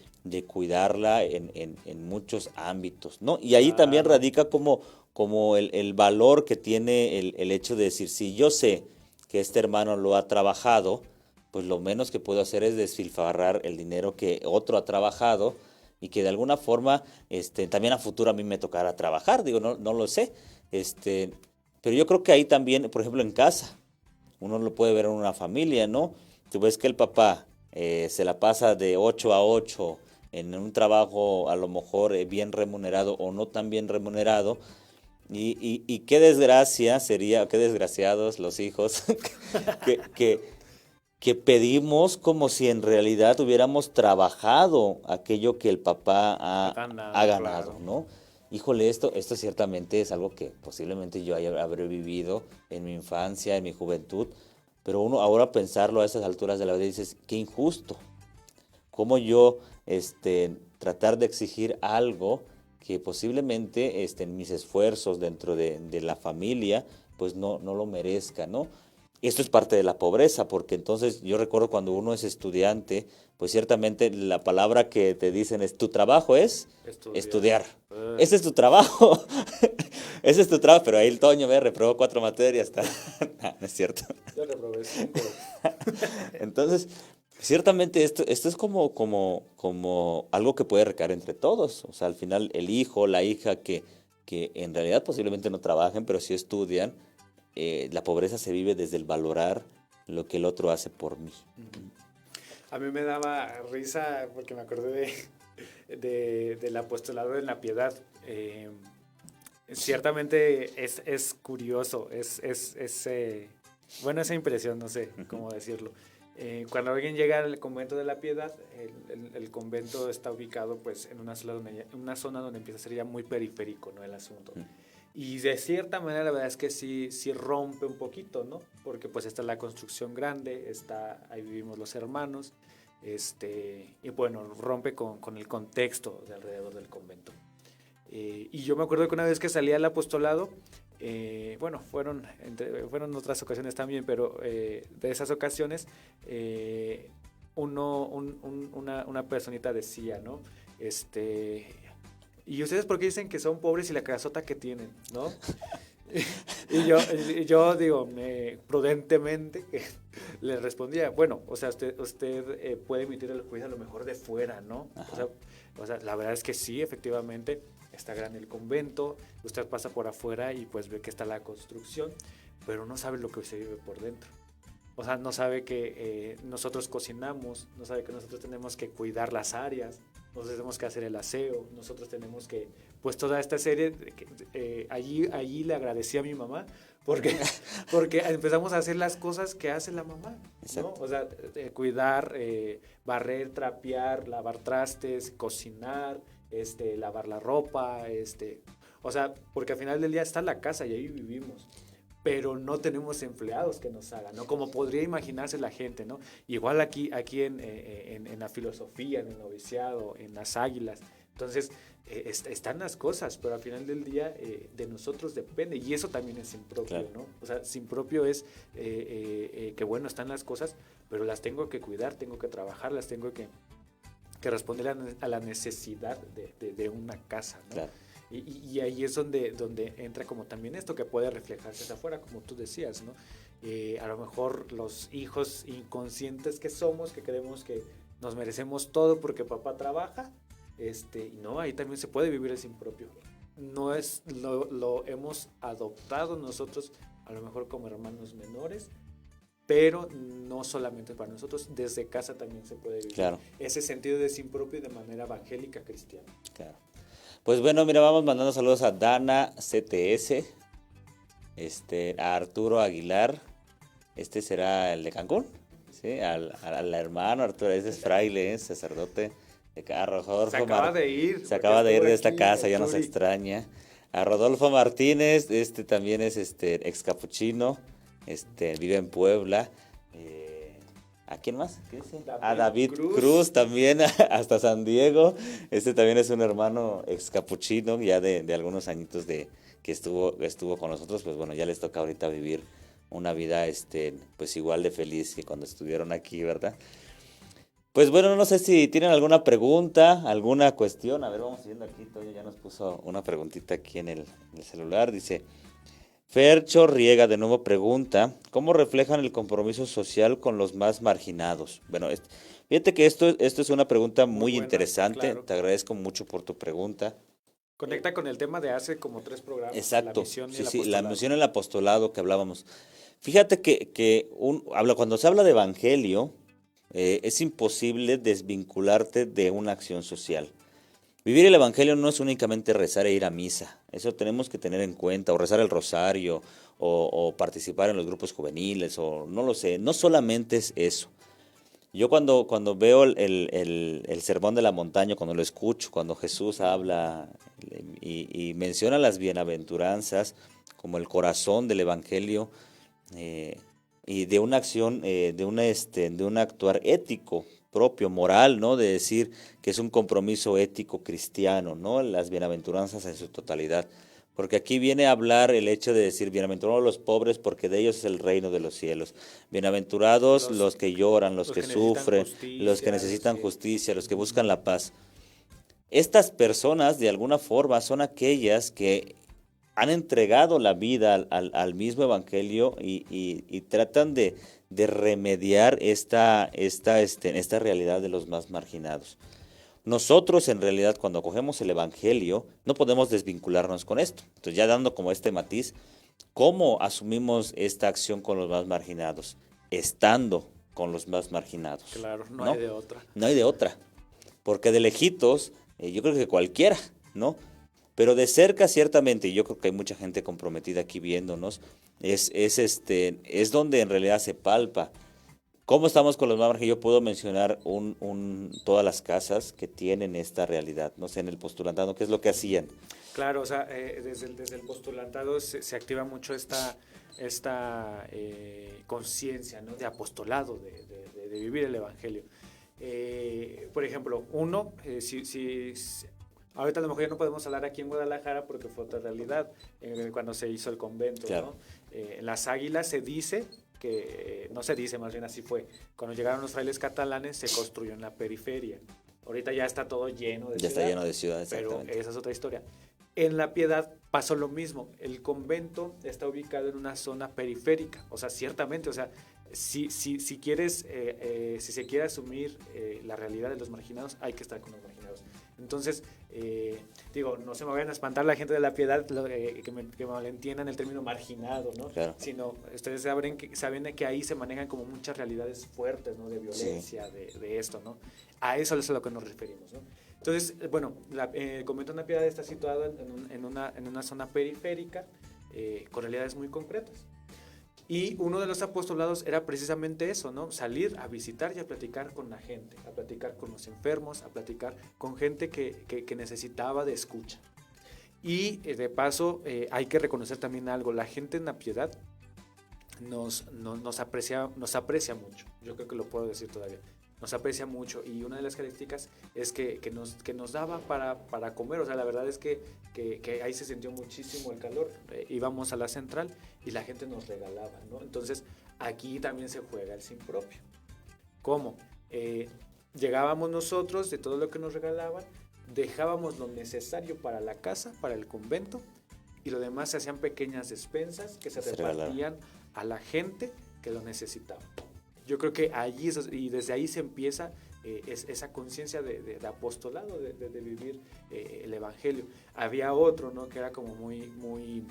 cuidarla en muchos ámbitos, ¿no? Y ahí también radica como el valor que tiene el hecho de decir, si yo sé que este hermano lo ha trabajado, pues lo menos que puedo hacer es despilfarrar el dinero que otro ha trabajado y que de alguna forma también a futuro a mí me tocará trabajar, digo, no lo sé, pero yo creo que ahí también, por ejemplo, en casa, uno lo puede ver en una familia, ¿no? Tú ves que el papá se la pasa de 8 a 8 en un trabajo a lo mejor bien remunerado o no tan bien remunerado, y qué desgracia sería, qué desgraciados los hijos que, que, que pedimos como si en realidad hubiéramos trabajado aquello que el papá ha ganado, claro. ¿no? Híjole, esto ciertamente es algo que posiblemente yo habré vivido en mi infancia, en mi juventud, pero uno ahora pensarlo a esas alturas de la vida dices, qué injusto. Cómo yo tratar de exigir algo que posiblemente en mis esfuerzos dentro de la familia, pues no lo merezca, ¿no? Esto es parte de la pobreza, porque entonces yo recuerdo cuando uno es estudiante, pues ciertamente la palabra que te dicen es, tu trabajo es estudiar. Ese es tu trabajo. Ese es tu trabajo, pero ahí el Toño me reprobó 4 materias. No es cierto. Yo reprobé 5. Entonces, ciertamente esto es como algo que puede recaer entre todos. O sea, al final el hijo, la hija que en realidad posiblemente no trabajen, pero sí estudian, la pobreza se vive desde el valorar lo que el otro hace por mí. A mí me daba risa porque me acordé del apostolado de la piedad. Ciertamente es curioso, bueno, esa impresión, no sé cómo decirlo. Cuando alguien llega al convento de la Piedad, el convento está ubicado pues en una zona donde empieza a ser ya muy periférico, ¿no? El asunto. Y de cierta manera la verdad es que sí rompe un poquito, ¿no? Porque pues está la construcción grande, ahí vivimos los hermanos, y bueno, rompe con el contexto de alrededor del convento. Y yo me acuerdo que una vez que salí al apostolado, bueno, fueron otras ocasiones también, pero de esas ocasiones, una personita decía, ¿no? ¿Y ustedes por qué dicen que son pobres y la casota que tienen, no? y yo digo, prudentemente, le respondía, bueno, o sea, usted puede emitir el juicio a lo mejor de fuera, ¿no? O sea, la verdad es que sí, efectivamente, está grande el convento, usted pasa por afuera y pues ve que está la construcción, pero no sabe lo que se vive por dentro. O sea, no sabe que nosotros cocinamos, no sabe que nosotros tenemos que cuidar las áreas, nosotros tenemos que hacer el aseo, nosotros tenemos que, pues toda esta serie, allí le agradecí a mi mamá, porque, porque empezamos a hacer las cosas que hace la mamá, ¿no? O sea, cuidar, barrer, trapear, lavar trastes, cocinar, lavar la ropa, o sea, porque al final del día está la casa y ahí vivimos, pero no tenemos empleados que nos hagan, ¿no? Como podría imaginarse la gente, ¿no? Igual aquí en la filosofía, en el noviciado, en las águilas. Entonces, están las cosas, pero al final del día de nosotros depende, y eso también es impropio, claro, ¿no? O sea, impropio es que, bueno, están las cosas, pero las tengo que cuidar, tengo que trabajarlas, tengo que responder a la necesidad de una casa, ¿no? Claro. Y ahí es donde entra como también esto que puede reflejarse hacia afuera, como tú decías, ¿no? A lo mejor los hijos inconscientes que somos, que creemos que nos merecemos todo porque papá trabaja, y no, ahí también se puede vivir el impropio. No es, lo hemos adoptado nosotros, a lo mejor como hermanos menores, pero no solamente para nosotros, desde casa también se puede vivir, claro, ese sentido de impropio de manera evangélica cristiana. Claro. Pues bueno, mira, vamos mandando saludos a Dana CTS, a Arturo Aguilar, será el de Cancún, ¿sí? Al hermano Arturo, ese es fraile, sacerdote de Rodolfo. Se acaba de ir. Se acaba de ir de esta casa, ya nos extraña. A Rodolfo Martínez, también es ex capuchino, vive en Puebla. ¿A quién más? ¿Qué dice? A David Cruz también, hasta San Diego. También es un hermano ex capuchino, ya de algunos añitos que estuvo con nosotros. Pues bueno, ya les toca ahorita vivir una vida pues igual de feliz que cuando estuvieron aquí, ¿verdad? Pues bueno, no sé si tienen alguna pregunta, alguna cuestión. A ver, vamos siguiendo aquí. Toño ya nos puso una preguntita aquí en el celular. Dice: Fercho Riega de nuevo pregunta: ¿cómo reflejan el compromiso social con los más marginados? Bueno, fíjate que esto es una pregunta muy buena, interesante. Claro. Te agradezco mucho por tu pregunta. Conecta con el tema de hace como 3 programas. Exacto. La misión y el apostolado que hablábamos. Fíjate que cuando se habla de evangelio, es imposible desvincularte de una acción social. Vivir el evangelio no es únicamente rezar e ir a misa, eso tenemos que tener en cuenta, o rezar el rosario, o participar en los grupos juveniles, o no lo sé, no solamente es eso. Yo cuando veo el sermón de la montaña, cuando lo escucho, cuando Jesús habla y menciona las bienaventuranzas como el corazón del evangelio, y de una acción, de un actuar ético, propio, moral, ¿no? De decir que es un compromiso ético cristiano, ¿no? Las bienaventuranzas en su totalidad. Porque aquí viene a hablar el hecho de decir: bienaventurados los pobres, porque de ellos es el reino de los cielos. Bienaventurados los que lloran, los que sufren, los que necesitan justicia, los que buscan la paz. Estas personas, de alguna forma, son aquellas que han entregado la vida al mismo evangelio y tratan de remediar esta realidad de los más marginados. Nosotros, en realidad, cuando acogemos el evangelio, no podemos desvincularnos con esto. Entonces, ya dando como este matiz, ¿cómo asumimos esta acción con los más marginados? Estando con los más marginados. Claro, no hay de otra. No hay de otra. Porque de lejitos, yo creo que cualquiera, ¿no? Pero de cerca, ciertamente, y yo creo que hay mucha gente comprometida aquí viéndonos, es donde en realidad se palpa. ¿Cómo estamos con los más marginados? Yo puedo mencionar todas las casas que tienen esta realidad, no sé, en el postulantado, ¿qué es lo que hacían? Claro, o sea, desde el postulantado se activa mucho esta conciencia, ¿no? De apostolado, de vivir el evangelio. Por ejemplo, ahorita a lo mejor ya no podemos hablar aquí en Guadalajara porque fue otra realidad cuando se hizo el convento, claro, ¿no? En las Águilas se dice que, no se dice, más bien así fue, cuando llegaron los frailes catalanes se construyó en la periferia. Ahorita ya está todo lleno de ciudad. Ya está lleno de ciudad, exactamente. Pero esa es otra historia. En La Piedad pasó lo mismo. El convento está ubicado en una zona periférica. O sea, ciertamente, o sea, si quieres, si se quiere asumir la realidad de los marginados, hay que estar con los marginados. Entonces, no se me vayan a espantar la gente de La Piedad, que me malentiendan el término marginado, ¿no? Claro. Sino, ustedes saben que ahí se manejan como muchas realidades fuertes, ¿no? De violencia, sí, de esto, ¿no? A eso es a lo que nos referimos, ¿no? Entonces, bueno, el convento de la Piedad está situado en una zona periférica con realidades muy concretas. Y uno de los apostolados era precisamente eso, ¿no? Salir a visitar y a platicar con la gente, a platicar con los enfermos, a platicar con gente que necesitaba de escucha. Y de paso, hay que reconocer también algo, la gente en la Piedad nos aprecia mucho, yo creo que lo puedo decir todavía, nos aprecia mucho, y una de las características es que nos daba para comer. O sea, la verdad es que ahí se sintió muchísimo el calor. Íbamos a la central y la gente nos regalaba, ¿no? Entonces aquí también se juega el sin propio. ¿Cómo? Llegábamos nosotros de todo lo que nos regalaban, dejábamos lo necesario para la casa, para el convento, y lo demás se hacían pequeñas despensas que se repartían a la gente que lo necesitaba. Yo creo que allí, y desde ahí se empieza esa conciencia de apostolado, de vivir el evangelio. Había otro, ¿no?, que era como muy, muy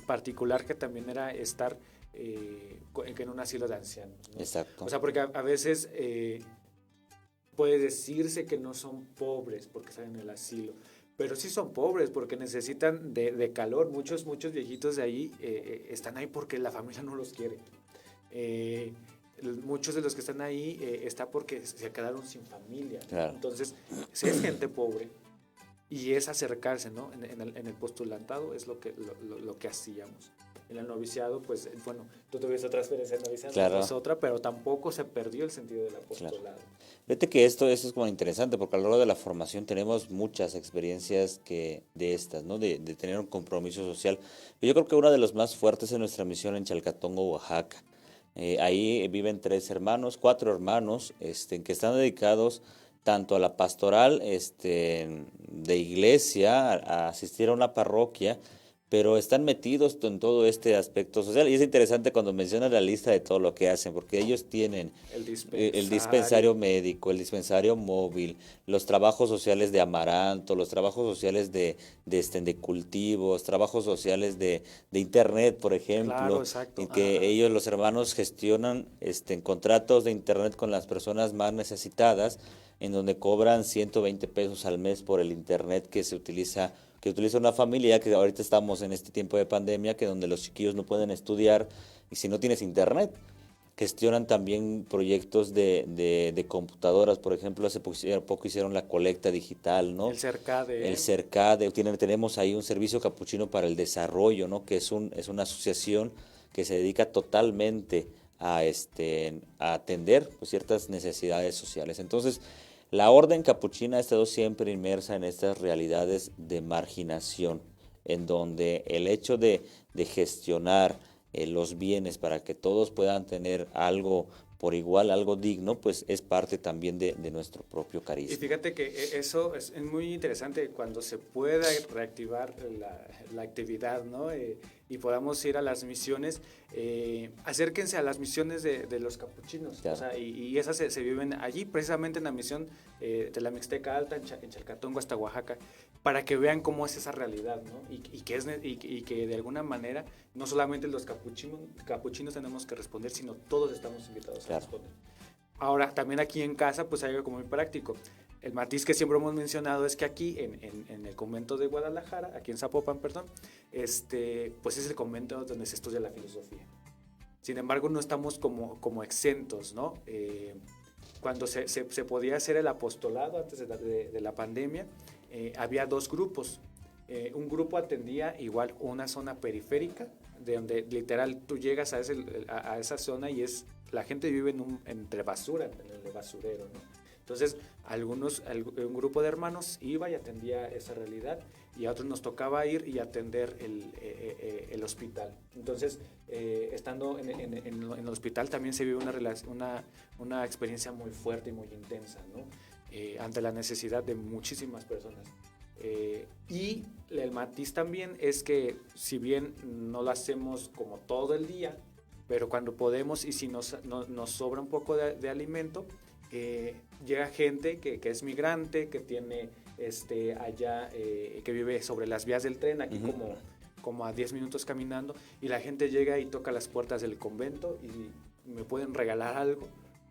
particular, que también era estar en un asilo de ancianos, ¿no? Exacto. O sea, porque a veces puede decirse que no son pobres porque están en el asilo, pero sí son pobres porque necesitan de calor. Muchos viejitos de ahí están ahí porque la familia no los quiere. Muchos de los que están ahí está porque se quedaron sin familia. Claro. Entonces, si es gente pobre y es acercarse, ¿no? En el postulantado es lo que hacíamos. En el noviciado, pues, bueno, tú tuviste otra experiencia en noviciado, claro, otra, pero tampoco se perdió el sentido del apostolado. Claro. Fíjate que esto es como interesante, porque a lo largo de la formación tenemos muchas experiencias de estas, ¿no? De tener un compromiso social. Yo creo que una de los más fuertes es nuestra misión en Chalcatongo, Oaxaca. Ahí viven 4 hermanos, que están dedicados tanto a la pastoral de iglesia, a asistir a una parroquia, pero están metidos en todo este aspecto social. Y es interesante cuando mencionas la lista de todo lo que hacen, porque ellos tienen el dispensario médico, el dispensario móvil, los trabajos sociales de amaranto, los trabajos sociales de cultivos, trabajos sociales de internet, por ejemplo. Claro, exacto. En que ellos, los hermanos, gestionan contratos de internet con las personas más necesitadas, en donde cobran 120 pesos al mes por el internet que utiliza una familia, que ahorita estamos en este tiempo de pandemia, que donde los chiquillos no pueden estudiar y si no tienes internet. Gestionan también proyectos de computadoras, por ejemplo, hace poco hicieron la colecta digital, ¿no? El Cercade. El Cercade, tenemos ahí un servicio capuchino para el desarrollo, ¿no? Que es una asociación que se dedica totalmente a atender pues, ciertas necesidades sociales. Entonces, la orden capuchina ha estado siempre inmersa en estas realidades de marginación, en donde el hecho de gestionar los bienes para que todos puedan tener algo por igual, algo digno, pues es parte también de nuestro propio carisma. Y fíjate que eso es muy interesante cuando se pueda reactivar la actividad, ¿no? Y podamos ir a las misiones, acérquense a las misiones de los capuchinos. Claro. O sea, y esas se viven allí, precisamente en la misión de la Mixteca Alta, en Chalcatongo hasta Oaxaca, para que vean cómo es esa realidad, ¿no? Y que de alguna manera no solamente los capuchinos tenemos que responder, sino todos estamos invitados a responder. Ahora, también aquí en casa, pues hay algo como muy práctico. El matiz que siempre hemos mencionado es que aquí, en el convento de Guadalajara, aquí en Zapopan, perdón, pues es el convento donde se estudia la filosofía. Sin embargo, no estamos como exentos, ¿no? Cuando se podía hacer el apostolado antes de la pandemia, había 2 grupos. Un grupo atendía igual una zona periférica, de donde literal tú llegas a esa zona y la gente vive entre basura, en el basurero, ¿no? Entonces, un grupo de hermanos iba y atendía esa realidad, y a otros nos tocaba ir y atender el hospital. Entonces, estando en el hospital también se vive una experiencia muy fuerte y muy intensa, ¿no? Ante la necesidad de muchísimas personas. Y el matiz también es que, si bien no lo hacemos como todo el día, pero cuando podemos y si nos sobra un poco de alimento, llega gente que es migrante, que tiene allá, que vive sobre las vías del tren, aquí como a 10 minutos caminando, y la gente llega y toca las puertas del convento y me pueden regalar algo,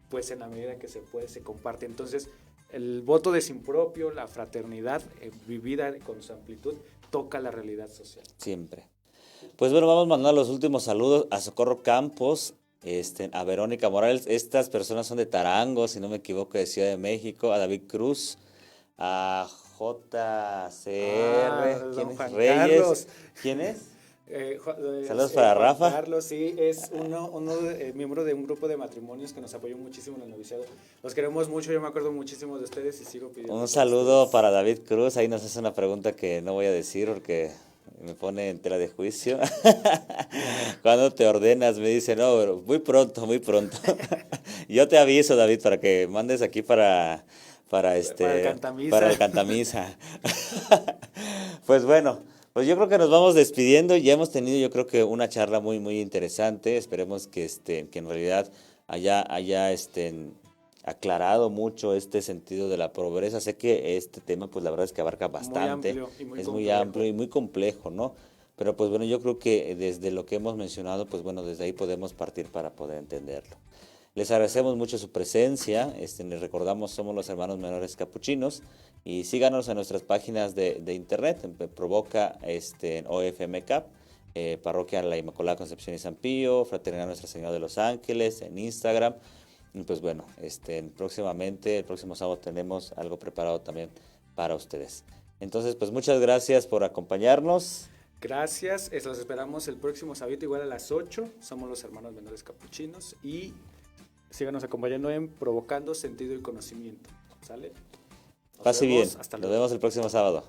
pues en la medida que se puede se comparte. Entonces, el voto de sin propio, la fraternidad vivida con su amplitud, toca la realidad social. Siempre. Pues bueno, vamos a mandar los últimos saludos a Socorro Campos, a Verónica Morales. Estas personas son de Tarango, si no me equivoco, de Ciudad de México. A David Cruz, a JCR, ¿quién es? Reyes. Carlos. ¿Quién es? Saludos para Juan Rafa. Carlos, sí, es miembro de un grupo de matrimonios que nos apoyó muchísimo en el noviciado. Los queremos mucho, yo me acuerdo muchísimo de ustedes y sigo pidiendo. Un saludo para David Cruz, ahí nos hace una pregunta que no voy a decir porque me pone en tela de juicio. ¿Cuándo te ordenas? Me dice, no, pero muy pronto, muy pronto. Yo te aviso, David, para que mandes aquí para el cantamisa. Pues bueno, pues yo creo que nos vamos despidiendo. Ya hemos tenido, yo creo que una charla muy, muy interesante. Esperemos que en realidad haya aclarado mucho este sentido de la pobreza. Sé que este tema, pues la verdad es que abarca bastante. Muy amplio y muy complejo, ¿no? Pero pues bueno, yo creo que desde lo que hemos mencionado, pues bueno, desde ahí podemos partir para poder entenderlo. Les agradecemos mucho su presencia, les recordamos, somos los Hermanos Menores Capuchinos, y síganos en nuestras páginas de internet, en Provoca, OFMCAP, Parroquia La Inmaculada Concepción y San Pío, Fraternidad Nuestra Señora de los Ángeles, en Instagram, y pues bueno, próximamente, el próximo sábado tenemos algo preparado también para ustedes. Entonces, pues muchas gracias por acompañarnos. Gracias, los esperamos el próximo sábado igual a las 8, somos los Hermanos Menores Capuchinos, y síganos acompañando en Provocando Sentido y Conocimiento. ¿Sale? Pase bien. Nos vemos el próximo sábado.